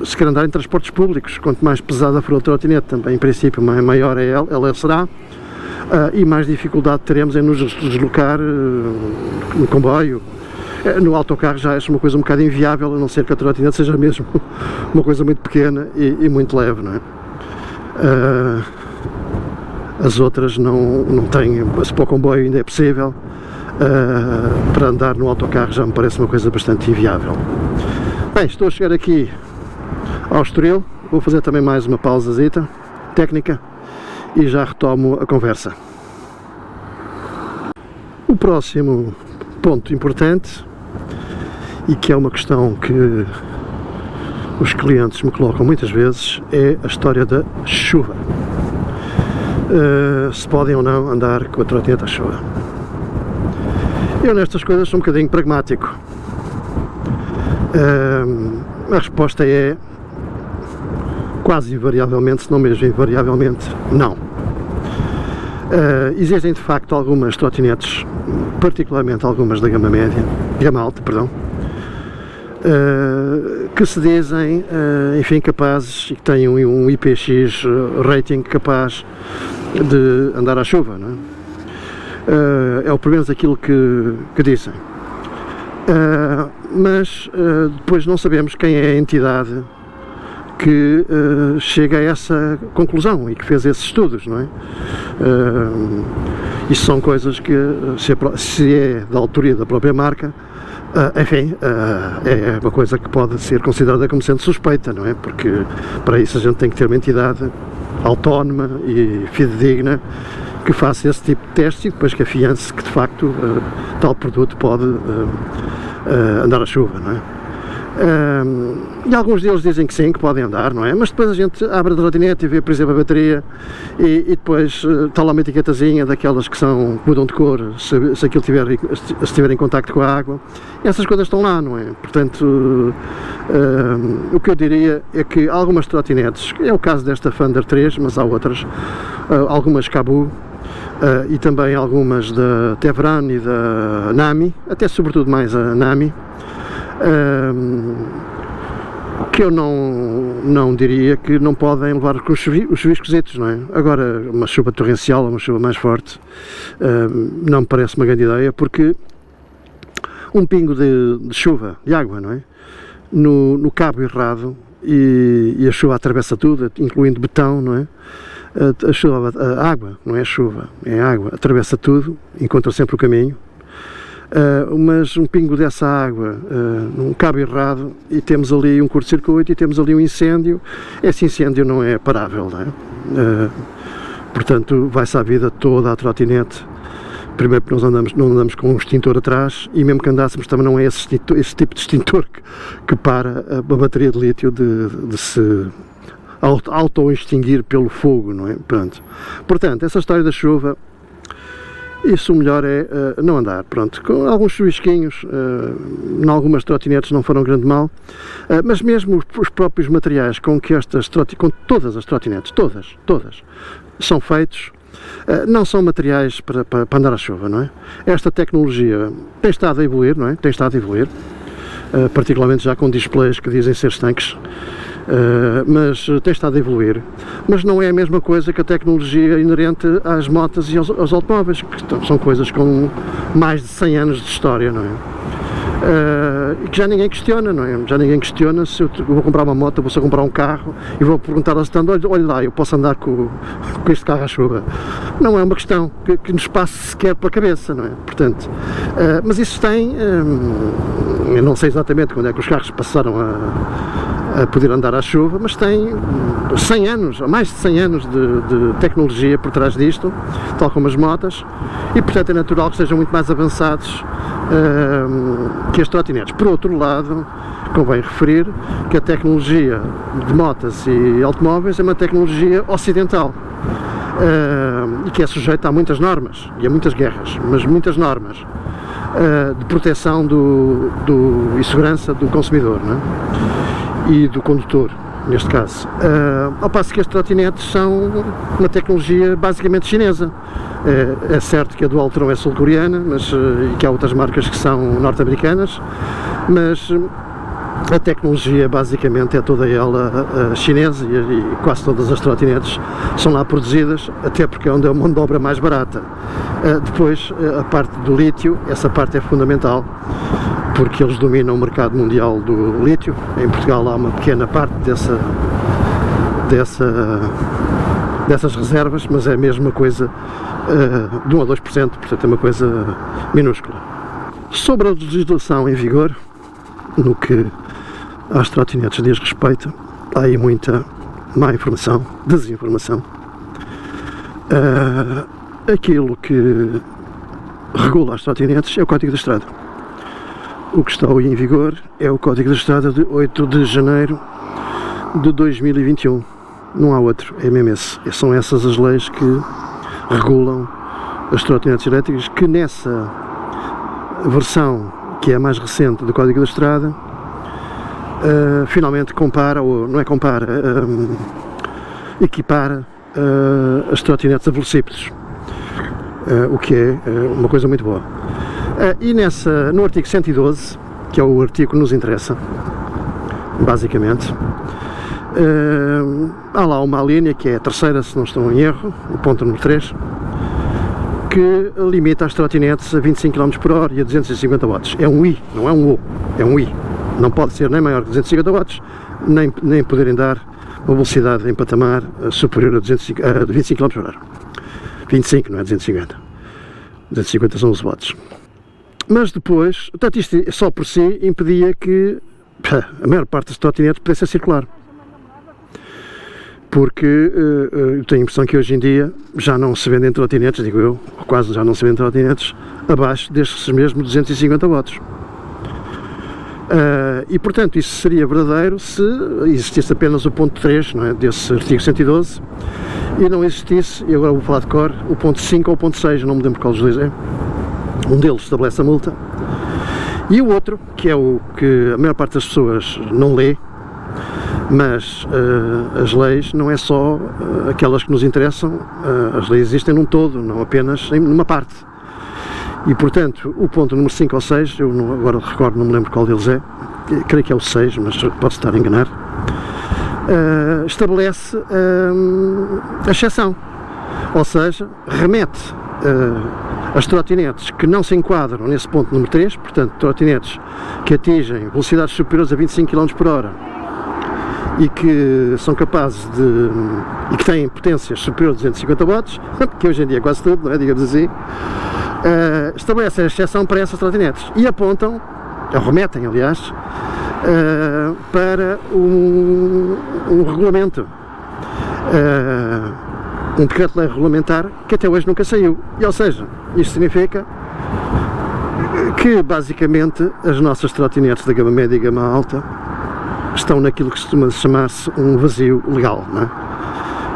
se quer andar em transportes públicos, quanto mais pesada for a trotinete, também em princípio maior ela será, e mais dificuldade teremos em nos deslocar no comboio. No autocarro já é uma coisa um bocado inviável, a não ser que a trotinete seja mesmo uma coisa muito pequena e muito leve, não é? As outras não têm, se para o comboio ainda é possível, para andar no autocarro já me parece uma coisa bastante inviável. Bem, estou a chegar aqui ao Estoril, vou fazer também mais uma pausazita técnica e já retomo a conversa. O próximo ponto importante, e que é uma questão que os clientes me colocam muitas vezes, é a história da chuva. Se podem ou não andar com a trotinete à chuva. Eu nestas coisas sou um bocadinho pragmático. A resposta é quase invariavelmente, se não mesmo invariavelmente, não. Existem de facto algumas trotinetes, particularmente algumas da gama média, gama alta, perdão, que se dizem, enfim, capazes e que têm um IPX rating capaz de andar à chuva, não é? É pelo menos aquilo que dizem. Mas depois não sabemos quem é a entidade que chega a essa conclusão e que fez esses estudos, não é? Isso são coisas que, se é da autoria da própria marca, enfim, é uma coisa que pode ser considerada como sendo suspeita, não é? Porque para isso a gente tem que ter uma entidade autónoma e fidedigna que faça esse tipo de testes e depois que afiance que de facto tal produto pode andar à chuva, não é? E alguns deles dizem que sim, que podem andar, não é? Mas depois a gente abre a trotinete e vê, por exemplo, a bateria e depois está lá uma etiquetazinha daquelas que mudam de cor se aquilo estiver em contacto com a água. E essas coisas estão lá, não é? Portanto, o que eu diria é que algumas trotinetes, é o caso desta Thunder 3, mas há outras, algumas Caboo, e também algumas da Tevran e da Nami, até sobretudo mais a Nami, que eu não diria que não podem levar com os chuviscositos, não é? Agora, uma chuva torrencial ou uma chuva mais forte não me parece uma grande ideia, porque um pingo de chuva, de água, não é? No cabo errado e a chuva atravessa tudo, incluindo betão, não é? A água, não é chuva, é água, atravessa tudo, encontra sempre o caminho. Mas um pingo dessa água num cabo errado e temos ali um curto-circuito e temos ali um incêndio. Esse incêndio não é parável, não é? Portanto, vai-se à vida toda a trotinete. Primeiro porque não andamos com um extintor atrás e mesmo que andássemos também não é esse tipo de extintor que para a bateria de lítio de se auto-extinguir pelo fogo, não é? Pronto. Portanto, essa história da chuva, isso o melhor é não andar, pronto, com alguns chuvisquinhos, em algumas trotinetes não foram grande mal, mas mesmo os próprios materiais com que com todas as trotinetes, todas, são feitos, não são materiais para andar à chuva, não é? Esta tecnologia tem estado a evoluir, não é? Tem estado a evoluir, particularmente já com displays que dizem ser estanques, mas tem estado a evoluir, mas não é a mesma coisa que a tecnologia inerente às motas e aos automóveis, que são coisas com mais de 100 anos de história, não é? E que já ninguém questiona, não é? Já ninguém questiona se eu vou comprar uma moto, vou só comprar um carro e vou perguntar ao stand, olha lá, eu posso andar com este carro à chuva. Não é uma questão que nos passe sequer pela cabeça, não é? Portanto, mas isso tem, eu não sei exatamente quando é que os carros passaram a poder andar à chuva, mas tem 100 anos, mais de 100 anos de tecnologia por trás disto, tal como as motas, e portanto é natural que sejam muito mais avançados que as trotinetes. Por outro lado, convém referir que a tecnologia de motas e automóveis é uma tecnologia ocidental e que é sujeita a muitas normas e a muitas guerras, mas muitas normas de proteção e segurança do consumidor, não é? E do condutor, neste caso. Ao passo que as trotinetes são uma tecnologia basicamente chinesa. É certo que a Dualtron é sul-coreana, e que há outras marcas que são norte-americanas, mas A tecnologia basicamente é toda ela chinesa e quase todas as trotinetes são lá produzidas, até porque é onde é a mão de obra mais barata. Depois, a parte do lítio, essa parte é fundamental, porque eles dominam o mercado mundial do lítio. Em Portugal há uma pequena parte dessas reservas, mas é a mesma coisa, de 1 a 2%, portanto é uma coisa minúscula. Sobre a legislação em vigor, no que às trotinetes diz respeito, há aí muita má informação, desinformação. Aquilo que regula as trotinetes é o Código da Estrada. O que está em vigor é o Código da Estrada de 8 de janeiro de 2021. Não há outro, é mesmo esse. São essas as leis que regulam as trotinetes elétricas, que nessa versão, que é a mais recente do Código da Estrada, finalmente compara, ou não é compara, equipara as trotinetes a velocípedos, o que é uma coisa muito boa. E no artigo 112, que é o artigo que nos interessa, basicamente, há lá uma linha, que é a terceira, se não estou em erro, o ponto número 3, que limita as trotinetes a 25 km por hora e a 250 watts. É um I, não é um O, é um I. Não pode ser nem maior que 250 watts, nem poderem dar uma velocidade em patamar superior a 25 km por hora. 25, não é 250. 250 são os watts. Mas depois, portanto, isto só por si impedia que a maior parte das trotinetes pudesse circular. Porque eu tenho a impressão que hoje em dia já não se vendem trotinetes, digo eu, ou quase já não se vendem trotinetes abaixo destes mesmos 250 watts. E portanto isso seria verdadeiro se existisse apenas o ponto 3, não é, desse artigo 112, e não existisse, e agora vou falar de cor, o ponto 5 ou o ponto 6, não me lembro qual dos dois é. Um deles estabelece a multa, e o outro, que é o que a maior parte das pessoas não lê, mas as leis não é só aquelas que nos interessam, as leis existem num todo, não apenas numa parte. E portanto, o ponto número 5 ou 6, eu não, agora recordo, não me lembro qual deles é, creio que é o 6, mas posso estar a enganar, estabelece a exceção, ou seja, remete as trotinetes que não se enquadram nesse ponto número 3, portanto, trotinetes que atingem velocidades superiores a 25 km por hora e que são capazes e que têm potências superiores a 250 watts, que hoje em dia é quase tudo, não é? Digamos assim, estabelecem a exceção para essas trotinetes e apontam, ou remetem aliás, para um regulamento, um decreto-lei regulamentar que até hoje nunca saiu. E, ou seja, isto significa que basicamente as nossas trotinetes da gama média e gama alta estão naquilo que costuma chamar-se um vazio legal, não é?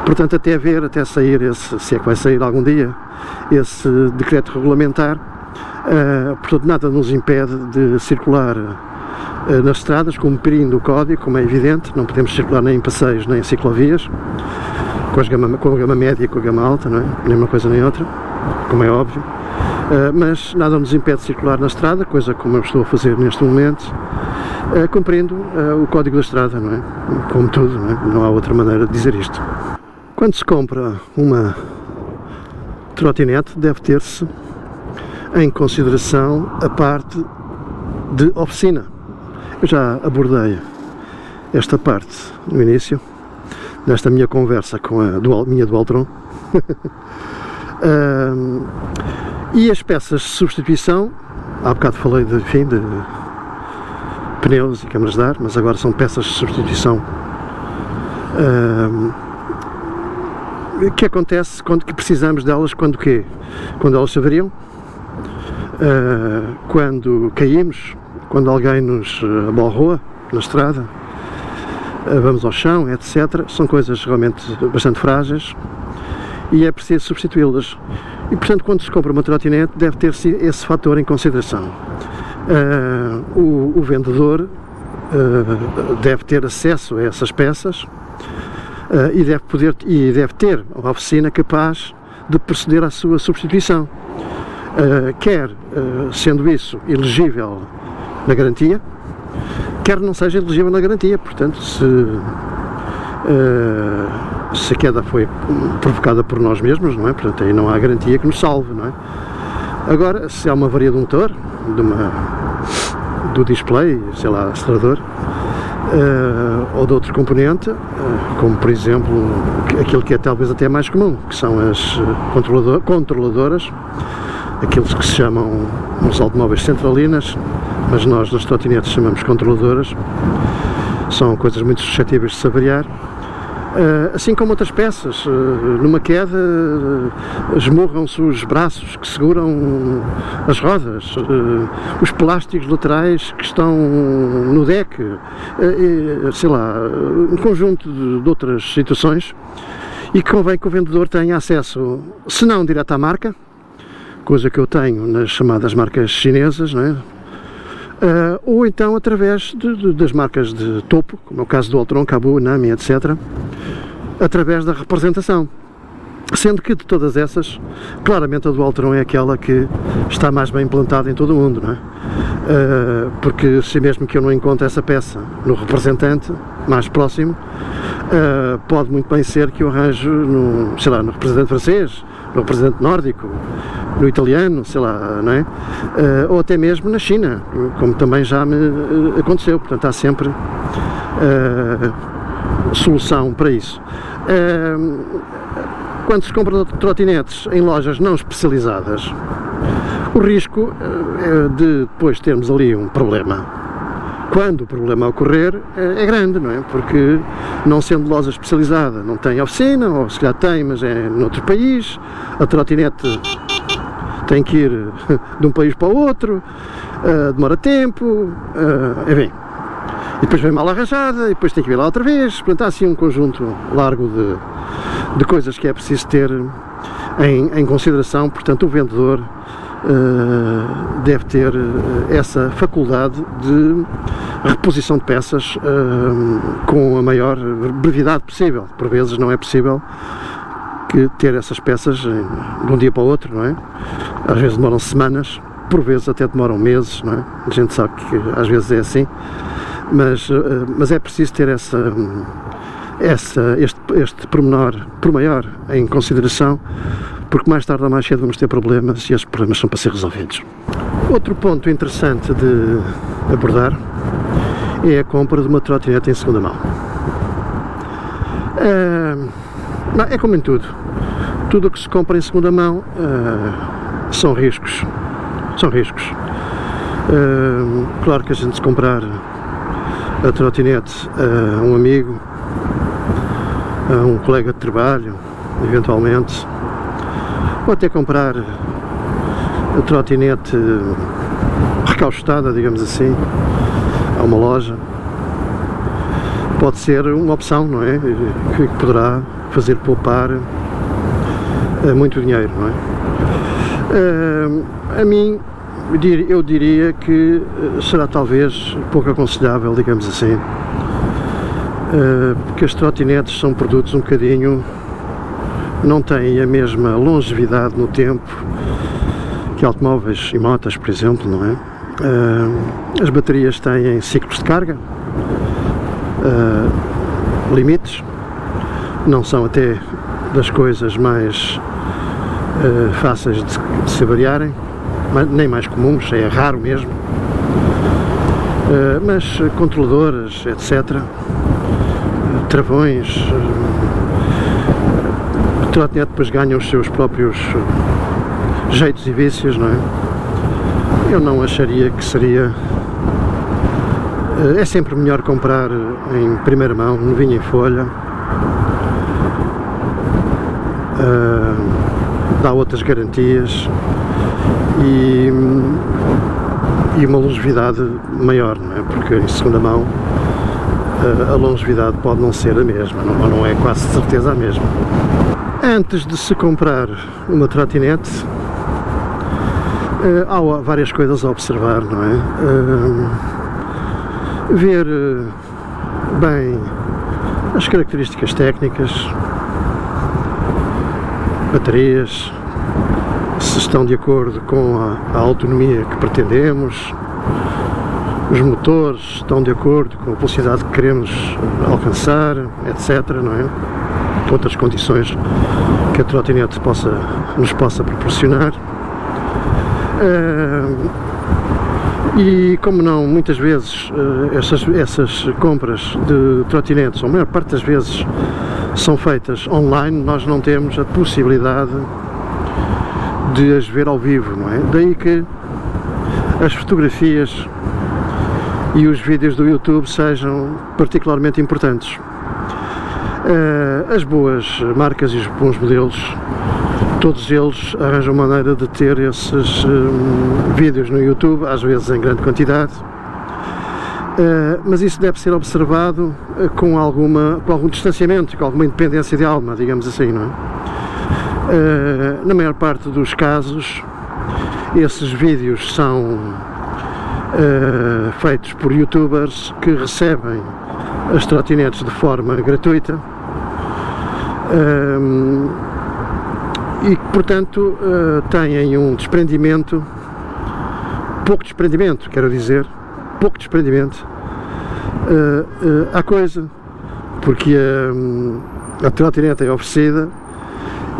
Portanto, até sair se é que vai sair algum dia, esse decreto regulamentar, portanto, nada nos impede de circular nas estradas, cumprindo o código, como é evidente. Não podemos circular nem em passeios, nem em ciclovias, com a gama média e com a gama alta, não é? Nem uma coisa nem outra, como é óbvio. Mas nada nos impede de circular na estrada, coisa como eu estou a fazer neste momento, cumprindo o código da estrada, não é? Como tudo, não é? Não há outra maneira de dizer isto. Quando se compra uma trotinete, deve ter-se em consideração a parte de oficina. Eu já abordei esta parte no início desta minha conversa com a minha Dualtron. E as peças de substituição, há bocado falei de pneus e câmaras de ar, mas agora são peças de substituição que acontece quando que precisamos delas, quando elas se avariam, quando caímos, quando alguém nos abalroa na estrada, vamos ao chão, etc. São coisas realmente bastante frágeis e é preciso substituí-las. E portanto, quando se compra uma trotinete, deve ter-se esse fator em consideração. O vendedor deve ter acesso a essas peças e deve ter uma oficina capaz de proceder à sua substituição, quer sendo isso elegível na garantia, quer não seja elegível na garantia. Portanto, se a queda foi provocada por nós mesmos, não é? Portanto, aí não há garantia que nos salve, não é? Agora, se há uma avaria de um motor, do display, sei lá, acelerador, ou de outro componente, como por exemplo aquilo que é talvez até mais comum, que são as controladoras, aqueles que se chamam nos automóveis centralinas, mas nós nas trotinetes chamamos controladoras. São coisas muito suscetíveis de se avariar, assim como outras peças. Numa queda esmurram-se os braços que seguram as rodas, os plásticos laterais que estão no deck, sei lá, um conjunto de outras situações, e que convém que o vendedor tenha acesso, se não direto à marca, coisa que eu tenho nas chamadas marcas chinesas, não é? Ou então através das marcas de topo, como é o caso do Altron, Cabu, Nami, etc., através da representação. Sendo que de todas essas, claramente a do Altron é aquela que está mais bem implantada em todo o mundo, não é? Porque se mesmo que eu não encontre essa peça no representante mais próximo, pode muito bem ser que eu arranjo sei lá, no representante francês, no representante nórdico, no italiano, sei lá, não é? Ou até mesmo na China, como também já me aconteceu. Portanto, há sempre solução para isso. Quando se compra trotinetes em lojas não especializadas, o risco de depois termos ali um problema, quando o problema ocorrer, é grande, não é? Porque não sendo loja especializada, não tem oficina, ou se calhar tem, mas é noutro país, a trotinete tem que ir de um país para o outro, demora tempo, enfim. E depois vem mal arranjada, e depois tem que vir lá outra vez. Portanto, há assim um conjunto largo de coisas que é preciso ter em consideração. Portanto, o vendedor deve ter essa faculdade de reposição de peças com a maior brevidade possível. Por vezes não é possível que ter essas peças de um dia para o outro, não é? Às vezes demoram semanas, por vezes até demoram meses, não é? A gente sabe que às vezes é assim. Mas é preciso ter este pormenor por maior em consideração, porque mais tarde ou mais cedo vamos ter problemas e estes problemas são para ser resolvidos. Outro ponto interessante de abordar é a compra de uma trotinete em segunda mão. É como em tudo. Tudo o que se compra em segunda mão são riscos. Claro que a gente se comprar a trotinete a um amigo, a um colega de trabalho, eventualmente, ou até comprar a trotinete recaustada, digamos assim, a uma loja, pode ser uma opção, não é? Que poderá fazer poupar muito dinheiro, não é? A mim, eu diria que será talvez pouco aconselhável, digamos assim, porque as trotinetes são produtos um bocadinho, não têm a mesma longevidade no tempo que automóveis e motas, por exemplo, não é? As baterias têm ciclos de carga, limites, não são até das coisas mais fáceis de se variarem, nem mais comuns, é raro mesmo, mas controladoras, etc., travões, o trotinete depois ganha os seus próprios jeitos e vícios, não é? Eu não acharia que seria... É sempre melhor comprar em primeira mão, novinho em folha, dá outras garantias e uma longevidade maior, não é? Porque em segunda mão a longevidade pode não ser a mesma, não é quase certeza a mesma. Antes de se comprar uma trotinete, há várias coisas a observar, não é? Ver bem as características técnicas, baterias, se estão de acordo com a autonomia que pretendemos, os motores estão de acordo com a velocidade que queremos alcançar, etc, não é? Outras condições que a trotinete nos possa proporcionar. E como não, muitas vezes essas compras de trotinetes, ou a maior parte das vezes, são feitas online, nós não temos a possibilidade de as ver ao vivo, não é? Daí que as fotografias e os vídeos do YouTube sejam particularmente importantes. As boas marcas e os bons modelos, todos eles arranjam maneira de ter esses vídeos no YouTube, às vezes em grande quantidade, mas isso deve ser observado com algum distanciamento, com alguma independência de alma, digamos assim, não é? Na maior parte dos casos, esses vídeos são feitos por youtubers que recebem as trotinetes de forma gratuita e que, portanto, têm um desprendimento, pouco desprendimento à coisa, porque a trotinete é oferecida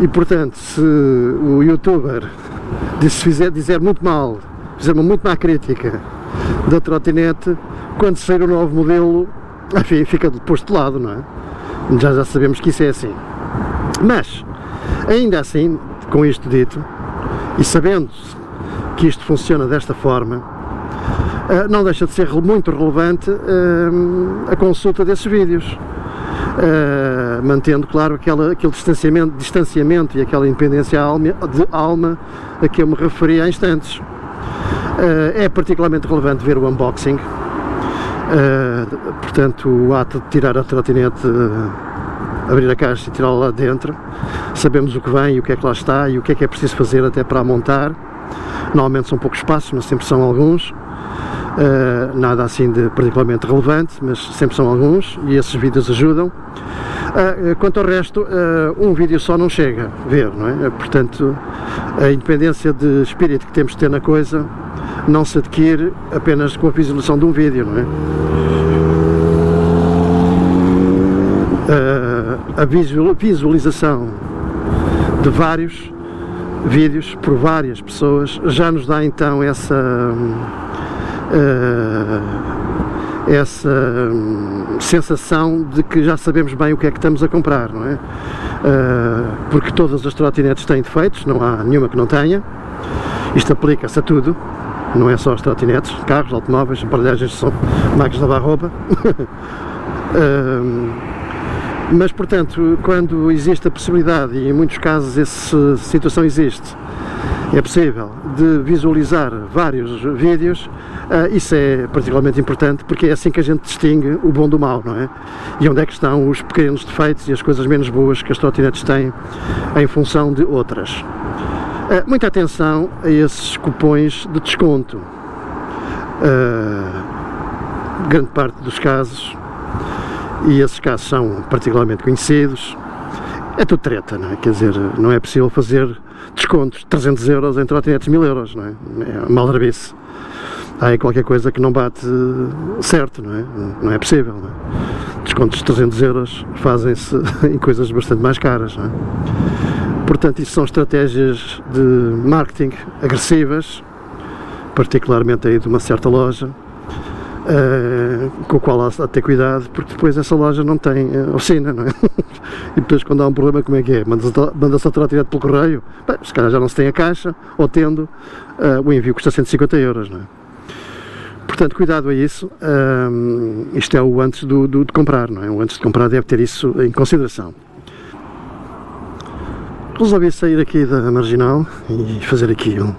e, portanto, se o youtuber fizer muito mal, fizer uma muito má crítica da trotinete, quando sair o novo modelo, enfim, fica posto de lado, não é? Já sabemos que isso é assim. Mas, ainda assim, com isto dito, e sabendo que isto funciona desta forma, não deixa de ser muito relevante a consulta desses vídeos, mantendo, claro, aquele distanciamento e aquela independência de alma a que eu me referi há instantes. É particularmente relevante ver o unboxing, portanto, o ato de tirar a trotinete, abrir a caixa e tirá-la lá dentro. Sabemos o que vem e o que é que lá está e o que é preciso fazer até para a montar. Normalmente são poucos passos, mas sempre são alguns. Nada assim de particularmente relevante, mas sempre são alguns e esses vídeos ajudam. Quanto ao resto, um vídeo só não chega a ver, não é? Portanto, a independência de espírito que temos de ter na coisa não se adquire apenas com a visualização de um vídeo, não é? A visualização de vários vídeos por várias pessoas já nos dá então essa sensação de que já sabemos bem o que é que estamos a comprar, não é? Porque todas as trotinetes têm defeitos, não há nenhuma que não tenha. Isto aplica-se a tudo, não é só as trotinetes, carros, automóveis, aparelhagens de som, máquinas de lavar roupa. Mas, portanto, quando existe a possibilidade, e em muitos casos essa situação existe, é possível de visualizar vários vídeos, isso é particularmente importante, porque é assim que a gente distingue o bom do mau, não é? E onde é que estão os pequenos defeitos e as coisas menos boas que as trotinetes têm em função de outras. Muita atenção a esses cupons de desconto. Grande parte dos casos, e esses casos são particularmente conhecidos, é tudo treta, não é? Quer dizer, não é possível fazer descontos de 300 euros em trotinetes 1000 euros, não é? É maldrabice. Há aí qualquer coisa que não bate certo, não é? Não é possível, não é? Descontos de 300 euros fazem-se em coisas bastante mais caras, não é? Portanto, isso são estratégias de marketing agressivas, particularmente aí de uma certa loja, com o qual há de ter cuidado, porque depois essa loja não tem oficina, não é? E depois, quando há um problema, como é que é? Manda-se a trotinete pelo correio, bem, se calhar já não se tem a caixa, ou tendo, o envio custa 150 euros, não é? Portanto, cuidado a isso. Isto é o antes de comprar, não é? O antes de comprar deve ter isso em consideração. Resolvi sair aqui da Marginal e fazer aqui um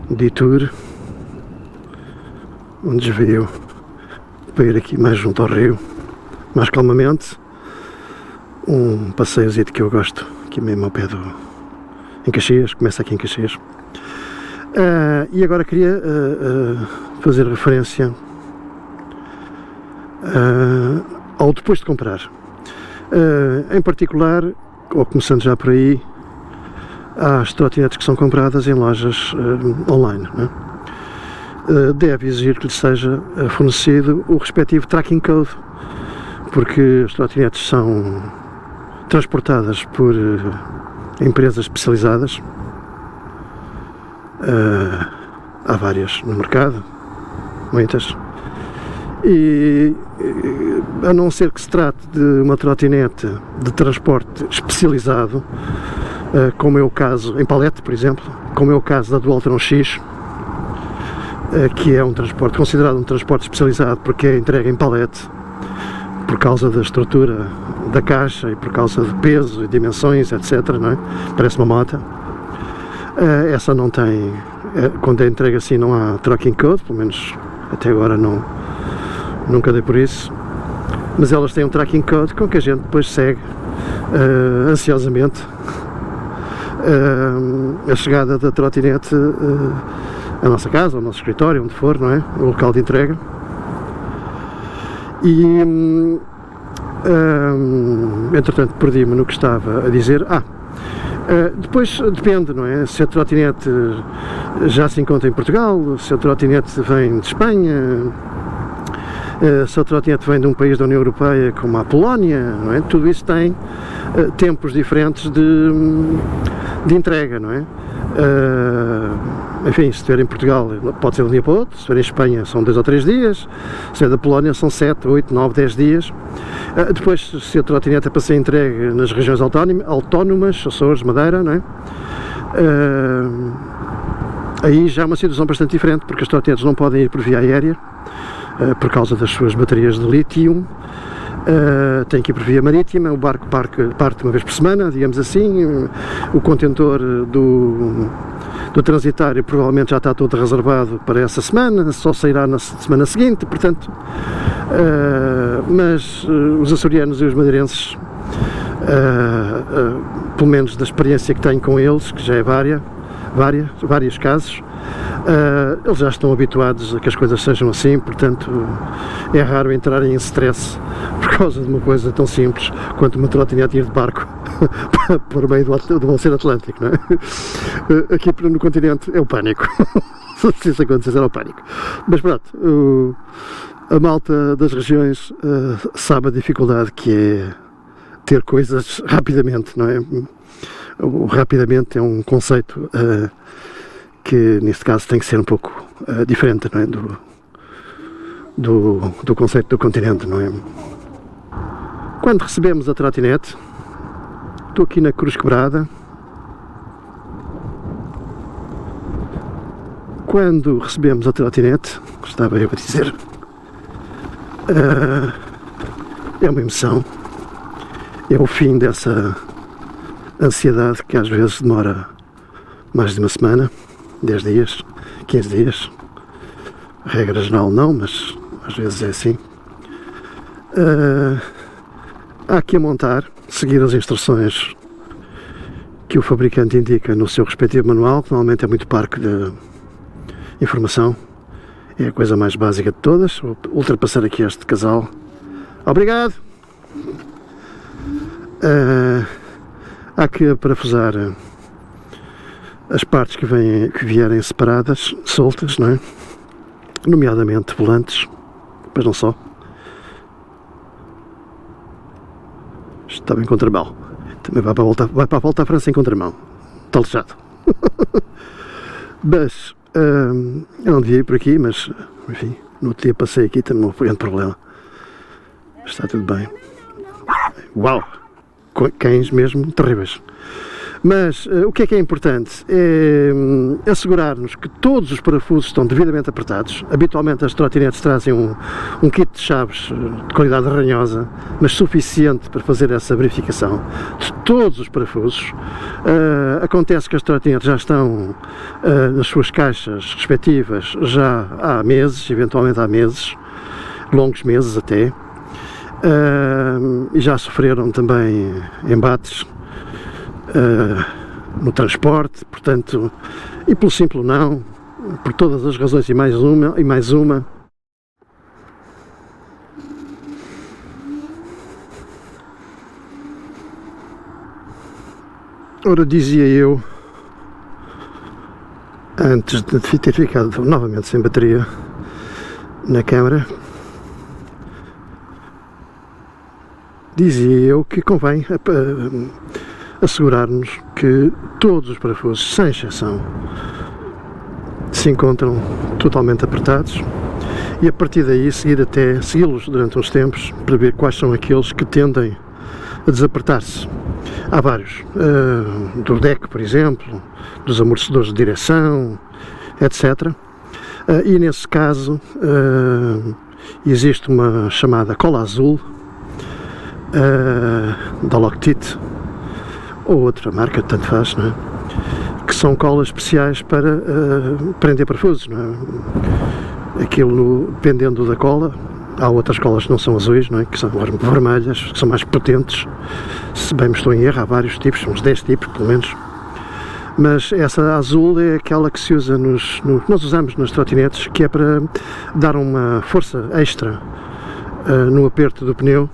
detour, um desvio para ir aqui mais junto ao rio, mais calmamente. Um passeiozinho que eu gosto, aqui mesmo ao pé em Caxias, começa aqui em Caxias. E agora queria fazer referência ao depois de comprar. Em particular, ou começando já por aí, às trotinetes que são compradas em lojas online, não é? deve exigir que lhe seja fornecido o respectivo tracking code, porque as trotinetes são transportadas por empresas especializadas. Há várias no mercado, muitas, e a não ser que se trate de uma trotinete de transporte especializado, como é o caso em palete, por exemplo, como é o caso da Dualtron X, que é um transporte considerado um transporte especializado porque é entregue em palete por causa da estrutura da caixa e por causa de peso e dimensões, etc, não é? Parece uma moto. Essa não tem, quando é entregue assim não há tracking code, pelo menos até agora nunca dei por isso, mas elas têm um tracking code com que a gente depois segue ansiosamente a chegada da trotinete à nossa casa, ao nosso escritório, onde for, não é? O local de entrega. E entretanto perdi-me no que estava a dizer. Depois depende, não é? Se a trotinete já se encontra em Portugal, se a trotinete vem de Espanha, se a trotinete vem de um país da União Europeia como a Polónia, não é? Tudo isso tem tempos diferentes de entrega, não é? Enfim, se estiver em Portugal pode ser de um dia para o outro, se estiver em Espanha são 2 ou 3 dias, se estiver da Polónia são 7, 8, 9, 10 dias. Depois, se a trotinete é para ser entregue nas regiões autónomas, Açores, Madeira, não é? Aí já é uma situação bastante diferente, porque as trotinetes não podem ir por via aérea, por causa das suas baterias de lítio. Tem que ir por via marítima, o barco parte uma vez por semana, digamos assim, o contentor do transitário provavelmente já está todo reservado para essa semana, só sairá na semana seguinte, portanto, mas os açorianos e os madeirenses, pelo menos da experiência que tenho com eles, que já é vários casos, eles já estão habituados a que as coisas sejam assim, portanto é raro entrarem em stress por causa de uma coisa tão simples quanto uma trotinete ir de barco por meio do Oceano Atlântico, não é? Aqui no continente é o pânico. Se isso acontecer era o pânico. Mas pronto, a malta das regiões sabe a dificuldade que é ter coisas rapidamente, não é? O rapidamente é um conceito que neste caso tem que ser um pouco diferente, não é? do conceito do continente, não é? Quando recebemos a trotinete, estou aqui na Cruz Quebrada, quando recebemos a trotinete, estava eu a dizer, é uma emoção, é o fim dessa ansiedade que às vezes demora mais de uma semana, 10 dias, 15 dias, regra geral não, mas às vezes é assim. Há que a montar, seguir as instruções que o fabricante indica no seu respectivo manual, que normalmente é muito parco de informação, é a coisa mais básica de todas. Vou ultrapassar aqui este casal. Obrigado! Há que parafusar as partes que vierem separadas, soltas, não é? Nomeadamente volantes, mas não só. Estava em contramão. Também vai para a volta à França em contramão. Está lixado. Mas eu não devia ir por aqui, mas enfim, no outro dia passei aqui, também não foi grande problema. Está tudo bem. Uau! Cães mesmo terríveis. Mas o que é importante? É assegurar-nos que todos os parafusos estão devidamente apertados. Habitualmente as trotinetes trazem um kit de chaves de qualidade ranhosa, mas suficiente para fazer essa verificação de todos os parafusos. Acontece que as trotinetes já estão nas suas caixas respectivas já há meses, eventualmente há meses, longos meses até, e já sofreram também embates no transporte, portanto, e pelo simples não, por todas as razões e mais uma. Ora, dizia eu, antes de ter ficado novamente sem bateria na câmara, dizia eu que convém assegurar-nos que todos os parafusos, sem exceção, se encontram totalmente apertados e a partir daí segui-los durante uns tempos para ver quais são aqueles que tendem a desapertar-se. Há vários, do deck, por exemplo, dos amortecedores de direção, etc. E nesse caso existe uma chamada cola azul da Loctite ou outra marca, tanto faz, não é? Que são colas especiais para prender parafusos, não é? Aquilo, dependendo da cola, há outras colas que não são azuis, não é? Que são vermelhas, que são mais potentes. Se bem me estou em erro, há vários tipos, uns 10 tipos pelo menos. Mas essa azul é aquela que se usa que nós usamos nas trotinetes, que é para dar uma força extra no aperto do pneu.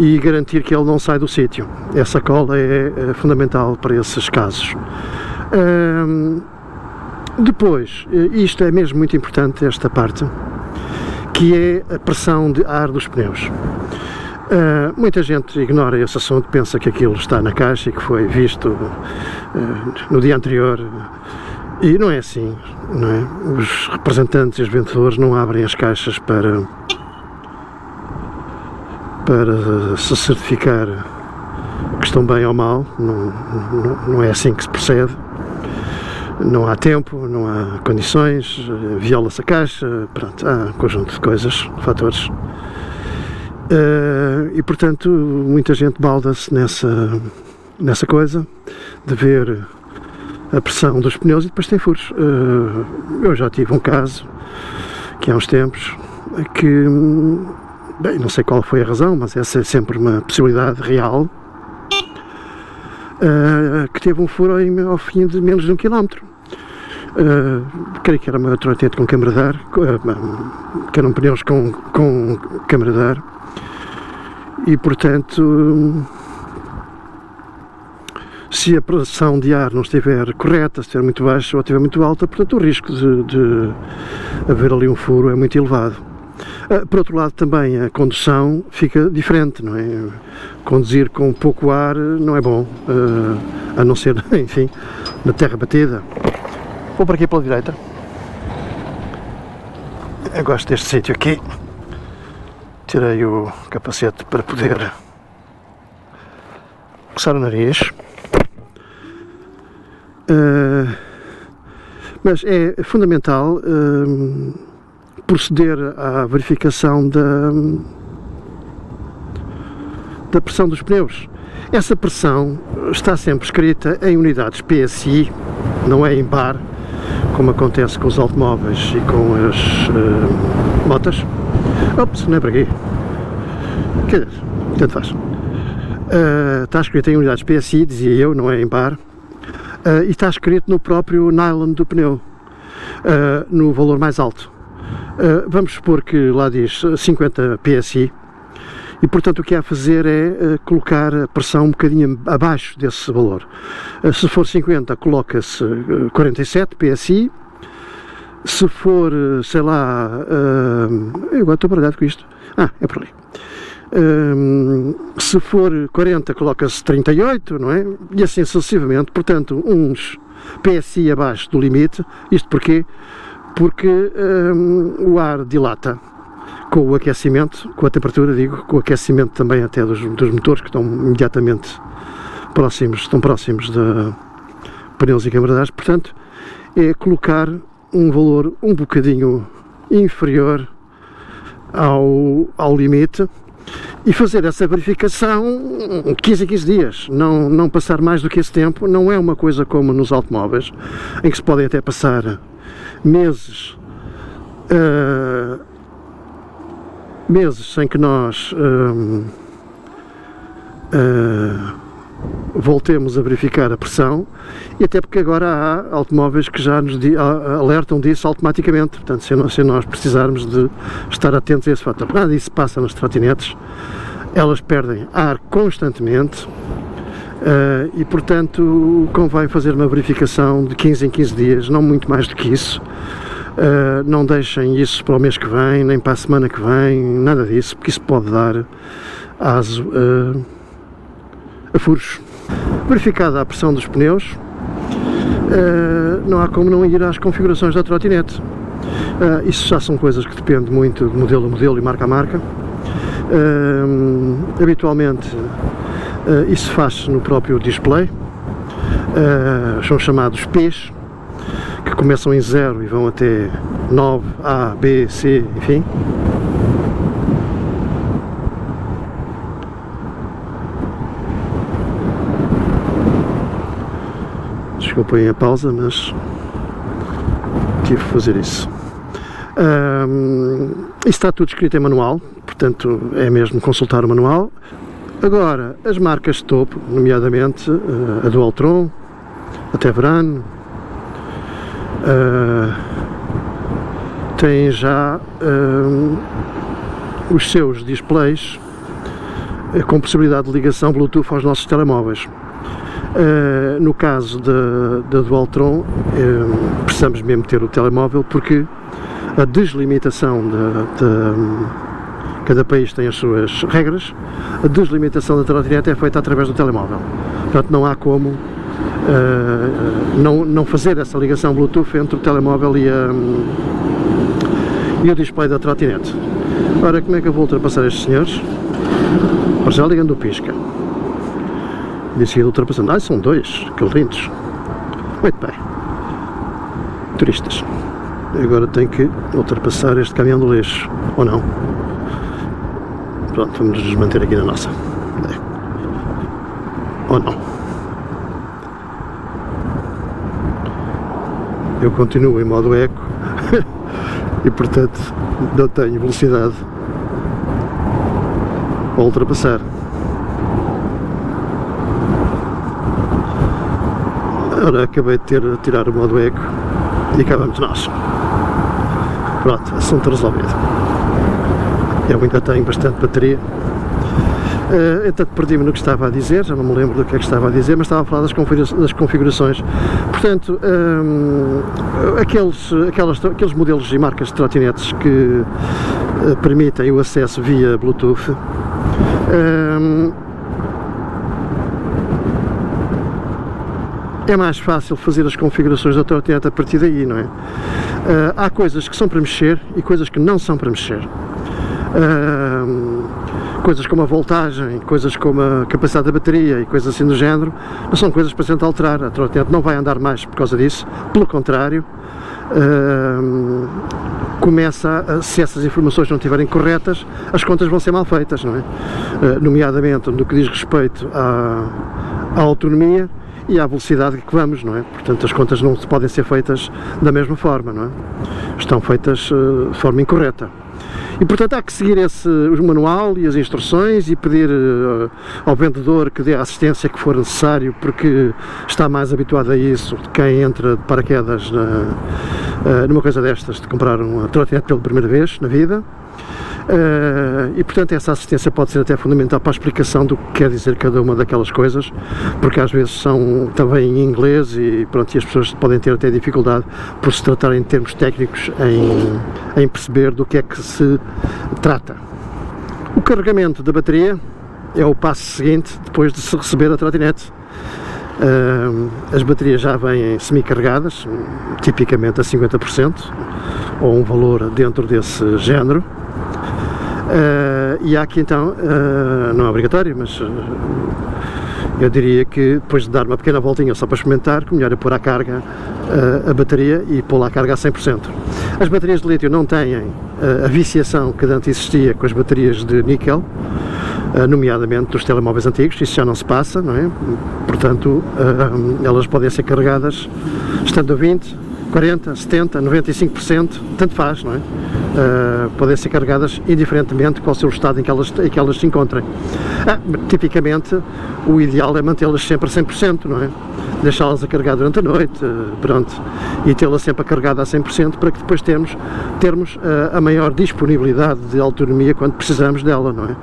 E garantir que ele não sai do sítio. Essa cola é fundamental para esses casos. Depois, isto é mesmo muito importante, esta parte, que é a pressão de ar dos pneus. Muita gente ignora esse assunto, pensa que aquilo está na caixa e que foi visto no dia anterior, e não é assim, não é? Os representantes e os vendedores não abrem as caixas para se certificar que estão bem ou mal, não é assim que se procede. Não há tempo, não há condições, viola-se a caixa, pronto, há um conjunto de coisas, de fatores. E portanto muita gente balda-se nessa coisa de ver a pressão dos pneus e depois tem furos. Eu já tive um caso que há uns tempos que, bem, não sei qual foi a razão, mas essa é sempre uma possibilidade real, que teve um furo ao fim de menos de 1 km. Creio que era uma trotinete com câmara de ar, que eram pneus com câmara de ar, e portanto, se a pressão de ar não estiver correta, se estiver muito baixa ou estiver muito alta, portanto o risco de haver ali um furo é muito elevado. Por outro lado, também a condução fica diferente, não é? Conduzir com pouco ar não é bom, a não ser, enfim, na terra batida. Vou por aqui pela direita. Eu gosto deste sítio aqui. Tirei o capacete para poder coçar o nariz. Mas é fundamental proceder à verificação da pressão dos pneus. Essa pressão está sempre escrita em unidades PSI, não é em bar, como acontece com os automóveis e com as motas. Ops, não é para aqui. Quer dizer, tanto faz. Está escrito em unidades PSI, dizia eu, não é em bar, e está escrito no próprio nylon do pneu, no valor mais alto. Vamos supor que lá diz 50 PSI e portanto o que há a fazer é colocar a pressão um bocadinho abaixo desse valor. Se for 50 coloca-se 47 PSI, se for, sei lá, eu agora estou baralhado com isto, é por ali. Se for 40 coloca-se 38, não é? E assim sucessivamente, portanto uns PSI abaixo do limite. Isto porquê? Porque o ar dilata com o aquecimento, com a temperatura, digo, com o aquecimento também até dos motores que estão imediatamente próximos de pneus e câmara de ar. Portanto, é colocar um valor um bocadinho inferior ao limite e fazer essa verificação 15 a 15 dias, não passar mais do que esse tempo. Não é uma coisa como nos automóveis, em que se podem até passar meses sem que nós voltemos a verificar a pressão, e até porque agora há automóveis que já nos alertam disso automaticamente. Portanto, se nós precisarmos de estar atentos a esse fator. Nada disso passa nas trotinetes, elas perdem ar constantemente E portanto convém fazer uma verificação de 15 em 15 dias, não muito mais do que isso. Não deixem isso para o mês que vem, nem para a semana que vem, nada disso, porque isso pode dar aso a furos. Verificada a pressão dos pneus, não há como não ir às configurações da trotinete. Isso já são coisas que dependem muito de modelo a modelo e marca a marca. Habitualmente isso faz-se no próprio display. São chamados P's, que começam em 0 e vão até 9, A, B, C, enfim. Desculpem a pausa, mas tive que fazer isso. Isso está tudo escrito em manual, portanto é mesmo consultar o manual. Agora, as marcas de topo, nomeadamente a Dualtron, a Tevran, têm já os seus displays com possibilidade de ligação Bluetooth aos nossos telemóveis. No caso da Dualtron, precisamos mesmo ter o telemóvel, porque a deslimitação cada país tem as suas regras. A deslimitação da trotinete é feita através do telemóvel, portanto não há como não fazer essa ligação Bluetooth entre o telemóvel e o display da trotinete. Ora, como é que eu vou ultrapassar estes senhores? Para já ligando o pisca. Disse ultrapassando. São dois, que lindos. Muito bem. Turistas. Agora tenho que ultrapassar este caminhão do lixo, ou não? Pronto, vamos nos manter aqui na nossa. Ou não? Eu continuo em modo eco e portanto não tenho velocidade para ultrapassar. Agora acabei de tirar o modo eco e acabamos nós. Pronto, assunto resolvido. Eu ainda tenho bastante bateria. Entretanto perdi-me no que estava a dizer, já não me lembro do que é que estava a dizer, mas estava a falar das configurações. Portanto, aqueles modelos e marcas de trotinetes que permitem o acesso via Bluetooth, é mais fácil fazer as configurações da trotinete a partir daí, não é? Há coisas que são para mexer e coisas que não são para mexer. Coisas como a voltagem, coisas como a capacidade da bateria e coisas assim do género, não são coisas para se alterar. A trotinete não vai andar mais por causa disso, pelo contrário, se essas informações não estiverem corretas, as contas vão ser mal feitas, não é? Nomeadamente no que diz respeito à autonomia e à velocidade que vamos, não é? Portanto, as contas não podem ser feitas da mesma forma, não é? Estão feitas de forma incorreta. E portanto há que seguir o manual e as instruções e pedir ao vendedor que dê a assistência que for necessário, porque está mais habituado a isso de quem entra de paraquedas numa coisa destas, de comprar uma trotinete pela primeira vez na vida. E portanto essa assistência pode ser até fundamental para a explicação do que quer dizer cada uma daquelas coisas, porque às vezes são também em inglês e pronto, e as pessoas podem ter até dificuldade por se tratarem em termos técnicos em perceber do que é que se trata. O carregamento da bateria é o passo seguinte depois de se receber a trotinete. As baterias já vêm semi-carregadas, tipicamente a 50%, ou um valor dentro desse género. E há aqui então, não é obrigatório, mas eu diria que depois de dar uma pequena voltinha só para experimentar, que melhor é pôr à carga a bateria e pô-la à carga a 100%. As baterias de lítio não têm a viciação que antes existia com as baterias de níquel, nomeadamente dos telemóveis antigos, isso já não se passa, não é? Portanto, elas podem ser carregadas estando a 20%, 40%, 70%, 95%, tanto faz, não é? Podem ser carregadas indiferentemente qual seja o estado em que elas se encontrem. Tipicamente, o ideal é mantê-las sempre a 100%, não é? Deixá-las a carregar durante a noite, pronto, e tê-las sempre a carregada a 100% para que depois termos a maior disponibilidade de autonomia quando precisamos dela, não é?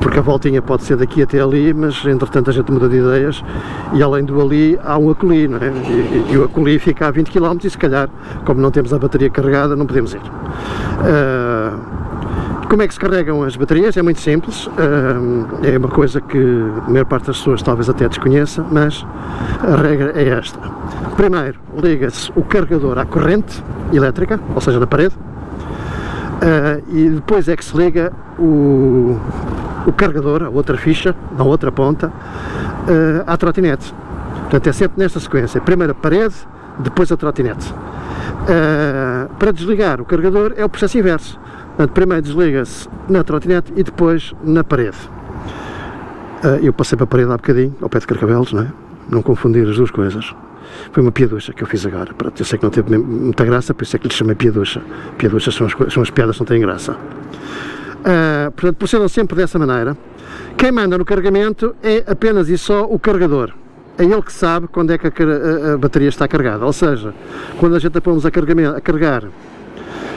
porque a voltinha pode ser daqui até ali, mas entretanto a gente muda de ideias, e além do ali há um acolhi, não é? E o acolhi fica a 20 km e se calhar, como não temos a bateria carregada, não podemos ir. Como é que se carregam as baterias? É muito simples, é uma coisa que a maior parte das pessoas talvez até desconheça, mas a regra é esta. Primeiro, liga-se o carregador à corrente elétrica, ou seja, na parede, e depois é que se liga o carregador, a outra ficha, na outra ponta, à trotinete. Portanto, é sempre nesta sequência: primeiro a parede, depois a trotinete. Para desligar o carregador é o processo inverso. Portanto, primeiro desliga-se na trotinete e depois na parede. Eu passei para a parede há bocadinho, ao pé de Carcavelos, não é? Não confundir as duas coisas. Foi uma piaducha que eu fiz agora. Eu sei que não teve muita graça, por isso é que lhe chamei piaducha. Piaduchas são as piadas que não têm graça. Portanto, procedam sempre dessa maneira. Quem manda no carregamento é apenas e só o carregador. É ele que sabe quando é que a bateria está carregada. Ou seja, quando a gente a pomos a carregar,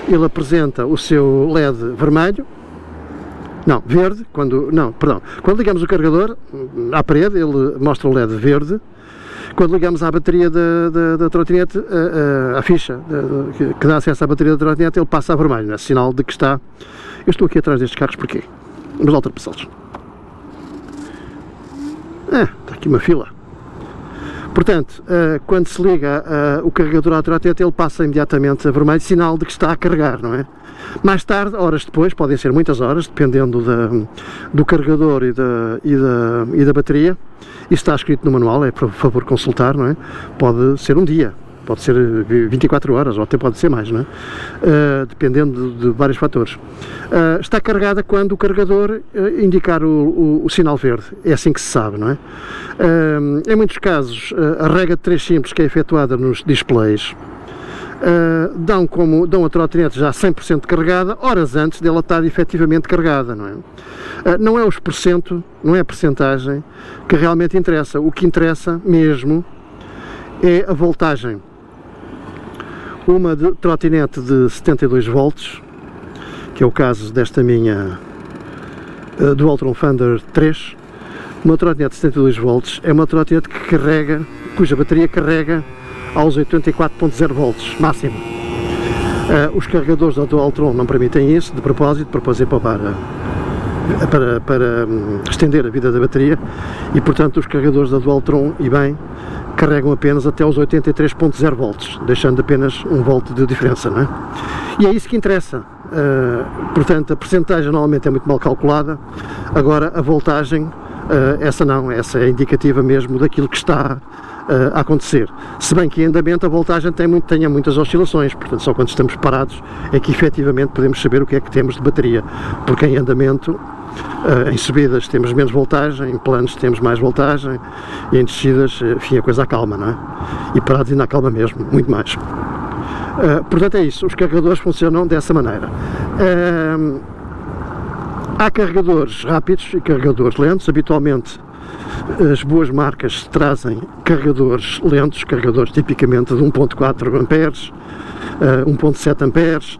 ele apresenta o seu LED vermelho, não, verde, quando ligamos o carregador à parede, ele mostra o LED verde. Quando ligamos à bateria da trotinete, a ficha que dá acesso à bateria da trotinete, ele passa a vermelho, né? Sinal de que está... Eu estou aqui atrás destes carros porquê? Vamos ultrapassá-los. Está aqui uma fila. Portanto, quando se liga o carregador à trotinete, ele passa imediatamente a vermelho, sinal de que está a carregar, não é? Mais tarde, horas depois, podem ser muitas horas, dependendo do carregador e da bateria. Isso está escrito no manual, é por favor consultar, não é? Pode ser um dia, pode ser 24 horas, ou até pode ser mais, não é? Dependendo de vários fatores. Está carregada quando o carregador indicar o sinal verde, é assim que se sabe, não é? Em muitos casos, a regra de 3 simples que é efetuada nos displays dão a trotinete já 100% carregada, horas antes dela estar efetivamente carregada, não é? Não é os %, não é a percentagem que realmente interessa. O que interessa mesmo é a voltagem. Uma trotinete de 72 volts, que é o caso desta minha Dualtron Thunder 3, uma trotinete de 72 volts é uma trotinete cuja bateria carrega aos 84.0 volts máximo. Os carregadores da Dualtron não permitem isso, de propósito para estender a vida da bateria, e portanto os carregadores da Dualtron, e bem, carregam apenas até aos 83.0 volts, deixando apenas 1 volt de diferença, não é? E é isso que interessa. Portanto, a percentagem normalmente é muito mal calculada. Agora a voltagem, essa é indicativa mesmo daquilo que está a acontecer. Se bem que em andamento a voltagem tenha muitas oscilações, portanto só quando estamos parados é que efetivamente podemos saber o que é que temos de bateria, porque em andamento, em subidas temos menos voltagem, em planos temos mais voltagem, e em descidas, enfim, a coisa acalma, não é? E parados ainda acalma mesmo, muito mais. Portanto é isso, os carregadores funcionam dessa maneira. Há carregadores rápidos e carregadores lentos. Habitualmente as boas marcas trazem carregadores lentos, carregadores tipicamente de 1.4 amperes, 1.7 amperes,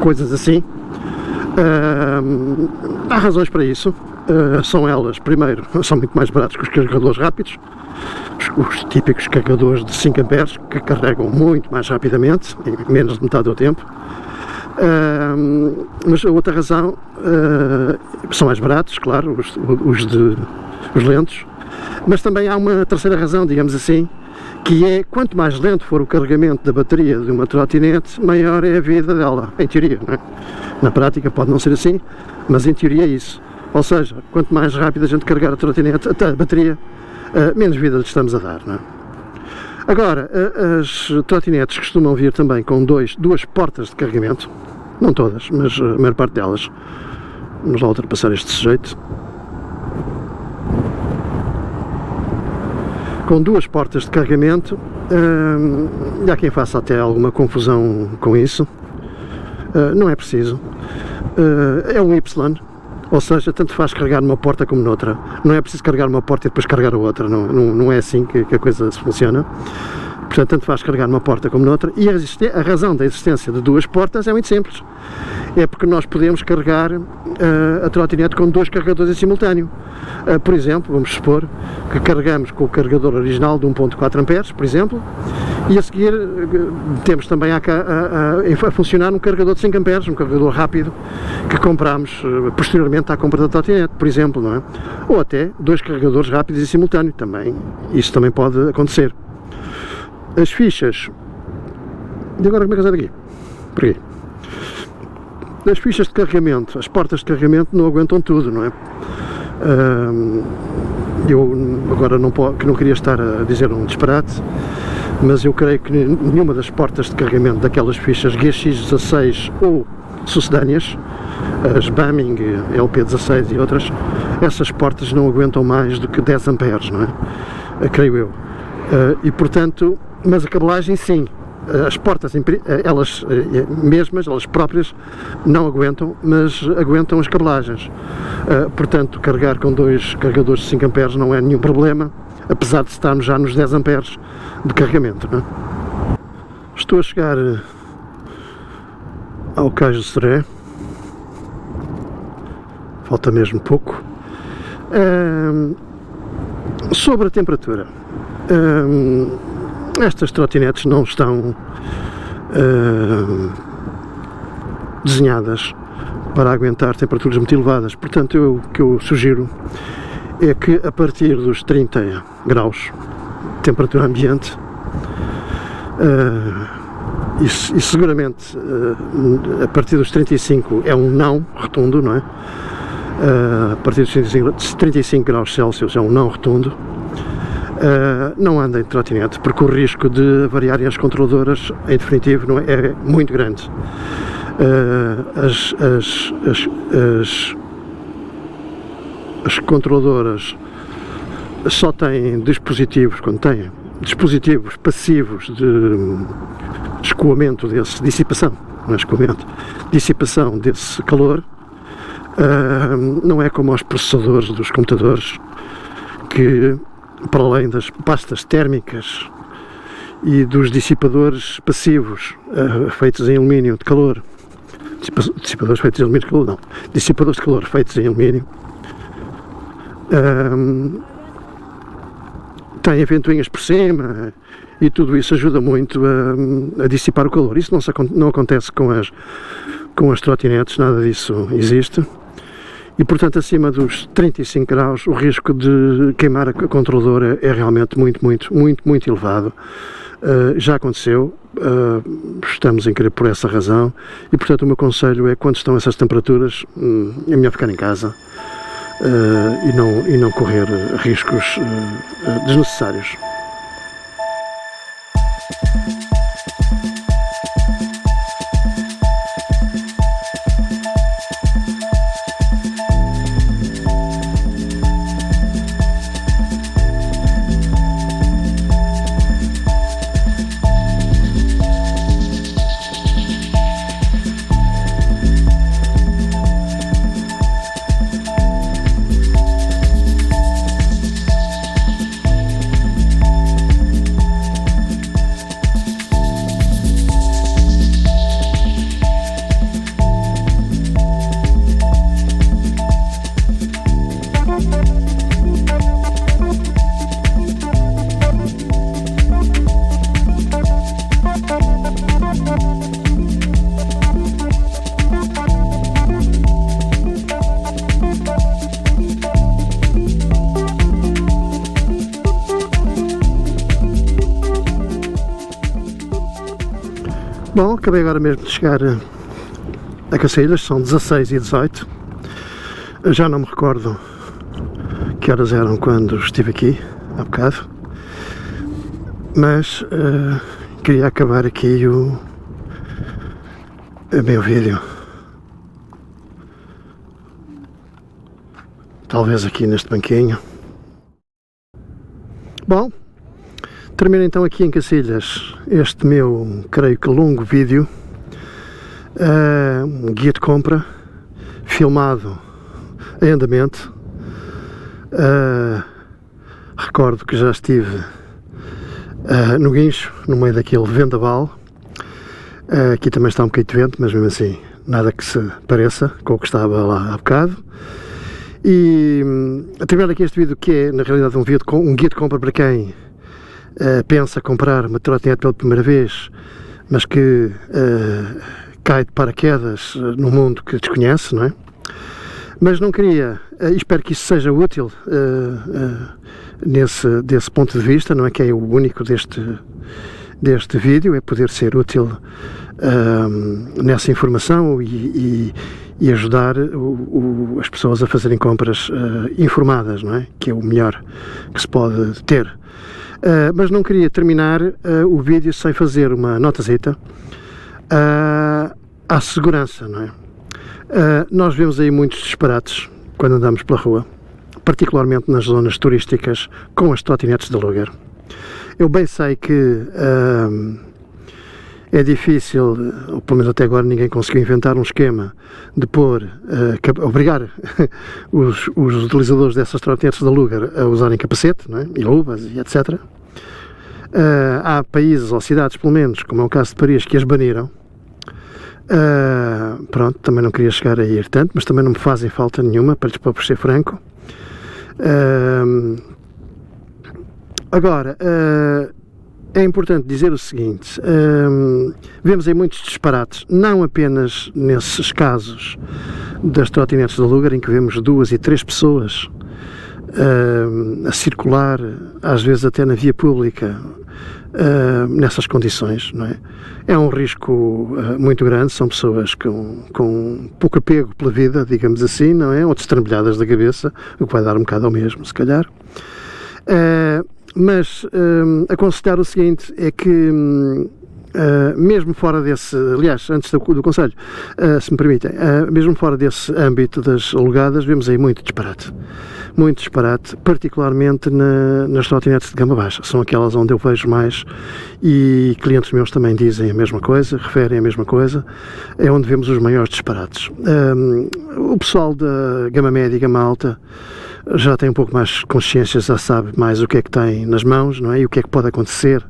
coisas assim. Há razões para isso. São elas, primeiro, são muito mais baratos que os carregadores rápidos, os típicos carregadores de 5 amperes, que carregam muito mais rapidamente, em menos de metade do tempo. Mas a outra razão, são mais baratos, claro, os lentos, mas também há uma terceira razão, digamos assim, que é: quanto mais lento for o carregamento da bateria de uma trotinete, maior é a vida dela, em teoria, não é? Na prática pode não ser assim, mas em teoria é isso. Ou seja, quanto mais rápido a gente carregar a bateria, menos vida lhe estamos a dar, não é? Agora, as trotinetes costumam vir também com duas portas de carregamento, não todas, mas a maior parte delas. Vamos lá ultrapassar este sujeito. Com 2 portas de carregamento, e há quem faça até alguma confusão com isso. Não é preciso. É um Y, ou seja, tanto faz carregar numa porta como noutra. Não é preciso carregar uma porta e depois carregar a outra, não é assim que a coisa funciona. Portanto, tanto faz carregar numa porta como noutra. E a razão da existência de 2 portas é muito simples. é porque nós podemos carregar a trotinete com 2 carregadores em simultâneo. Por exemplo, vamos supor que carregamos com o carregador original de 1.4 amperes, por exemplo, e a seguir temos também a funcionar um carregador de 5 amperes, um carregador rápido que compramos posteriormente à compra da trotinete, por exemplo, não é? Ou até 2 carregadores rápidos em simultâneo também. Isso também pode acontecer. As fichas. E agora como é que eu saio daqui? Por aqui. As fichas de carregamento, as portas de carregamento não aguentam tudo, não é? Eu agora não queria estar a dizer um disparate, mas eu creio que nenhuma das portas de carregamento daquelas fichas GX16 ou sucedâneas, as Bamming, LP16 e outras, essas portas não aguentam mais do que 10 amperes, não é? Creio eu. E portanto, mas a cabelagem sim. As portas, elas mesmas, elas próprias, não aguentam, mas aguentam as cabelagens. Portanto, carregar com 2 carregadores de 5 amperes não é nenhum problema, apesar de estarmos já nos 10 amperes de carregamento. Não é? Estou a chegar ao Cais do Seré. Falta mesmo pouco. Sobre a temperatura. Estas trotinetes não estão desenhadas para aguentar temperaturas muito elevadas, portanto o que eu sugiro é que a partir dos 30 graus de temperatura ambiente e seguramente a partir dos 35 é um não rotundo, não é? A partir dos 35 graus Celsius é um não rotundo. Não andem de trotinete, porque o risco de variarem as controladoras, em definitivo, não é muito grande. As controladoras só têm dispositivos, quando têm dispositivos passivos de escoamento desse, dissipação, não é escoamento, dissipação desse calor. Não é como aos processadores dos computadores, que para além das pastas térmicas e dos dissipadores passivos feitos em alumínio de calor, dissipadores feitos em alumínio de calor, não, dissipadores de calor feitos em alumínio, têm ventoinhas por cima e tudo isso ajuda muito a dissipar o calor. Isso não acontece com as trotinetes, nada disso existe. E portanto, acima dos 35 graus, o risco de queimar a controladora é realmente muito elevado. Já aconteceu, estamos a querer por essa razão, e portanto o meu conselho é, quando estão essas temperaturas, é melhor ficar em casa e não correr riscos desnecessários. Bom, acabei agora mesmo de chegar a Cacilhas, são 16 e 18. Eu já não me recordo que horas eram quando estive aqui, há bocado. Mas queria acabar aqui o meu vídeo. Talvez aqui neste banquinho. Bom, termino então aqui em Cacilhas este meu, creio que longo vídeo, um guia de compra, filmado em andamento. Recordo que já estive no guincho, no meio daquele vendaval. Aqui também está um bocadinho de vento, mas mesmo assim nada que se pareça com o que estava lá há bocado. E a terminar aqui este vídeo, que é na realidade um guia de compra para quem pensa comprar uma trotinete pela primeira vez, mas que cai de paraquedas num mundo que desconhece, não é? Mas não queria, e espero que isso seja útil desse ponto de vista, não é, que é o único deste vídeo, é poder ser útil nessa informação e ajudar as pessoas a fazerem compras informadas, não é? Que é o melhor que se pode ter. Mas não queria terminar o vídeo sem fazer uma notazita à segurança, não é? Nós vemos aí muitos disparates quando andamos pela rua, particularmente nas zonas turísticas com as trotinetes de aluguer. Eu bem sei que é difícil, ou pelo menos até agora ninguém conseguiu inventar um esquema de obrigar os utilizadores dessas trotinetes de aluguer a usarem capacete, não é? E luvas e etc. Há países ou cidades, pelo menos, como é o caso de Paris, que as baniram. Pronto, também não queria chegar a ir tanto, mas também não me fazem falta nenhuma, para ser franco. Agora, é importante dizer o seguinte, vemos aí muitos disparates, não apenas nesses casos das trotinetes de aluguer, em que vemos 2 e 3 pessoas a circular, às vezes até na via pública, nessas condições, não é? É um risco muito grande, são pessoas com pouco apego pela vida, digamos assim, não é? Ou destrambelhadas da cabeça, o que vai dar um bocado ao mesmo, se calhar. Mas aconselhar o seguinte é que, mesmo fora desse, aliás, antes do conselho, se me permitem, mesmo fora desse âmbito das alugadas, vemos aí muito disparate, particularmente nas trotinetes de gama baixa. São aquelas onde eu vejo mais, e clientes meus também dizem a mesma coisa, referem a mesma coisa, é onde vemos os maiores disparates. O pessoal da gama média e gama alta já tem um pouco mais consciência, já sabe mais o que é que tem nas mãos, não é? E o que é que pode acontecer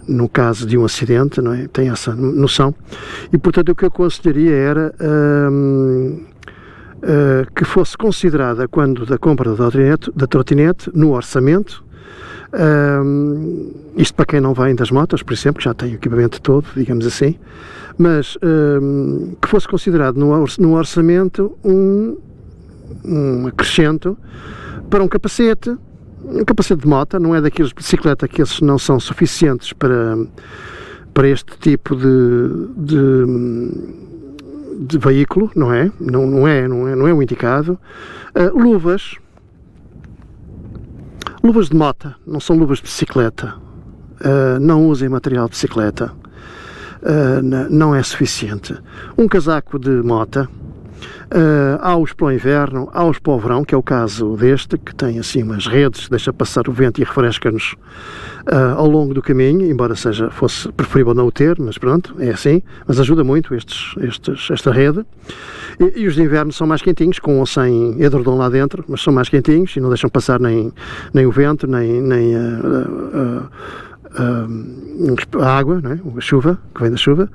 no caso de um acidente, não é? Tem essa noção. E portanto o que eu aconselharia era que fosse considerada, quando da compra da trotinete, no orçamento, isto para quem não vem das motas, por exemplo, que já tem o equipamento todo, digamos assim, mas que fosse considerado no orçamento um acrescento para um capacete de moto, não é daqueles de bicicleta, que esses não são suficientes para este tipo de veículo, não é? Não é o indicado. Luvas de moto, não são luvas de bicicleta, não usem material de bicicleta, não é suficiente. Um casaco de moto, há-os para o inverno, há-os para o verão, que é o caso deste, que tem assim umas redes, deixa passar o vento e refresca-nos ao longo do caminho, embora fosse preferível não o ter, mas pronto, é assim, mas ajuda muito esta rede. E os de inverno são mais quentinhos, com ou sem edredom lá dentro, mas são mais quentinhos e não deixam passar nem o vento, nem a água, não é? A chuva, que vem da chuva.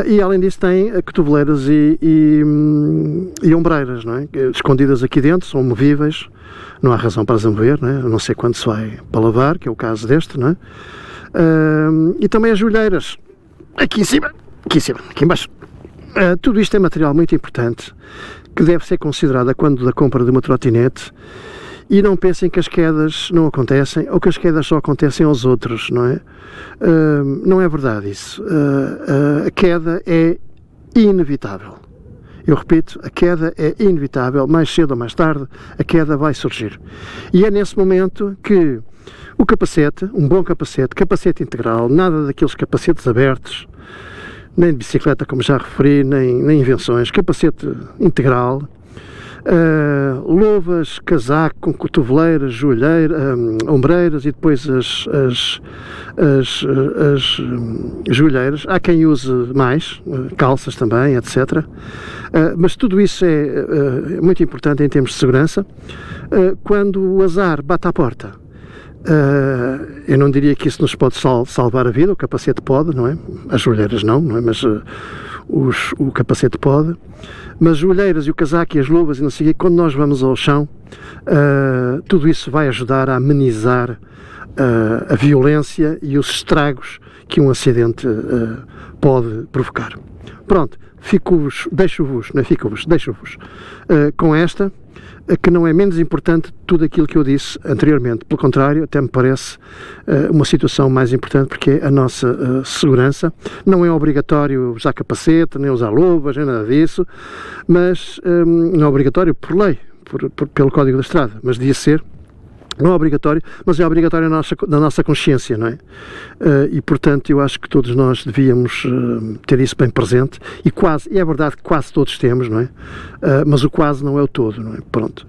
E além disso tem cotoveleiras e ombreiras, não é? Escondidas aqui dentro, são movíveis, não há razão para as mover, não é? A não ser quando se vai para lavar, que é o caso deste, não é? E também as joelheiras, aqui em cima, aqui em baixo. Tudo isto é material muito importante, que deve ser considerado quando da compra de uma trotinete. E não pensem que as quedas não acontecem, ou que as quedas só acontecem aos outros, não é? Não é verdade isso. A queda é inevitável. Eu repito, a queda é inevitável, mais cedo ou mais tarde, a queda vai surgir. E é nesse momento que o capacete, um bom capacete integral, nada daqueles capacetes abertos, nem de bicicleta, como já referi, nem invenções, capacete integral, luvas, casaco com cotoveleiras, ombreiras e depois as joelheiras. Há quem use mais, calças também, etc. Mas tudo isso é muito importante em termos de segurança. Quando o azar bate à porta, eu não diria que isso nos pode salvar a vida, o capacete pode, não é? As joelheiras não é? Mas o capacete pode, mas olheiras e o casaco e as luvas e não sei o quê, quando nós vamos ao chão, tudo isso vai ajudar a amenizar a violência e os estragos que um acidente pode provocar. Pronto, deixo-vos com esta, que não é menos importante tudo aquilo que eu disse anteriormente. Pelo contrário, até me parece uma situação mais importante, porque é a nossa segurança. Não é obrigatório usar capacete, nem usar luvas, nem nada disso, mas não é obrigatório por lei, pelo Código da Estrada, mas devia ser. Não é obrigatório, mas é obrigatório na nossa consciência, não é? E, portanto, eu acho que todos nós devíamos ter isso bem presente, e é verdade que quase todos temos, não é? Mas o quase não é o todo, não é? Pronto,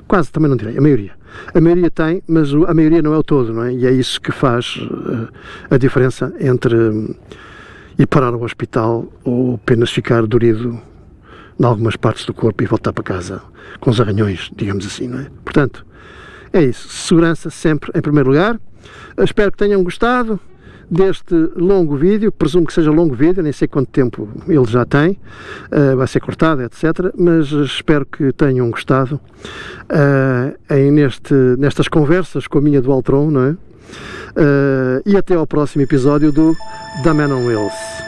quase também não direi, a maioria. A maioria tem, mas a maioria não é o todo, não é? E é isso que faz a diferença entre ir parar ao hospital ou apenas ficar dorido em algumas partes do corpo e voltar para casa com os arranhões, digamos assim, não é? Portanto, é isso, segurança sempre em primeiro lugar. Espero que tenham gostado deste longo vídeo, presumo que seja longo vídeo, nem sei quanto tempo ele já tem, vai ser cortado, etc. Mas espero que tenham gostado nestas conversas com a minha Dualtron, não é? E até ao próximo episódio do The Man on Wheels.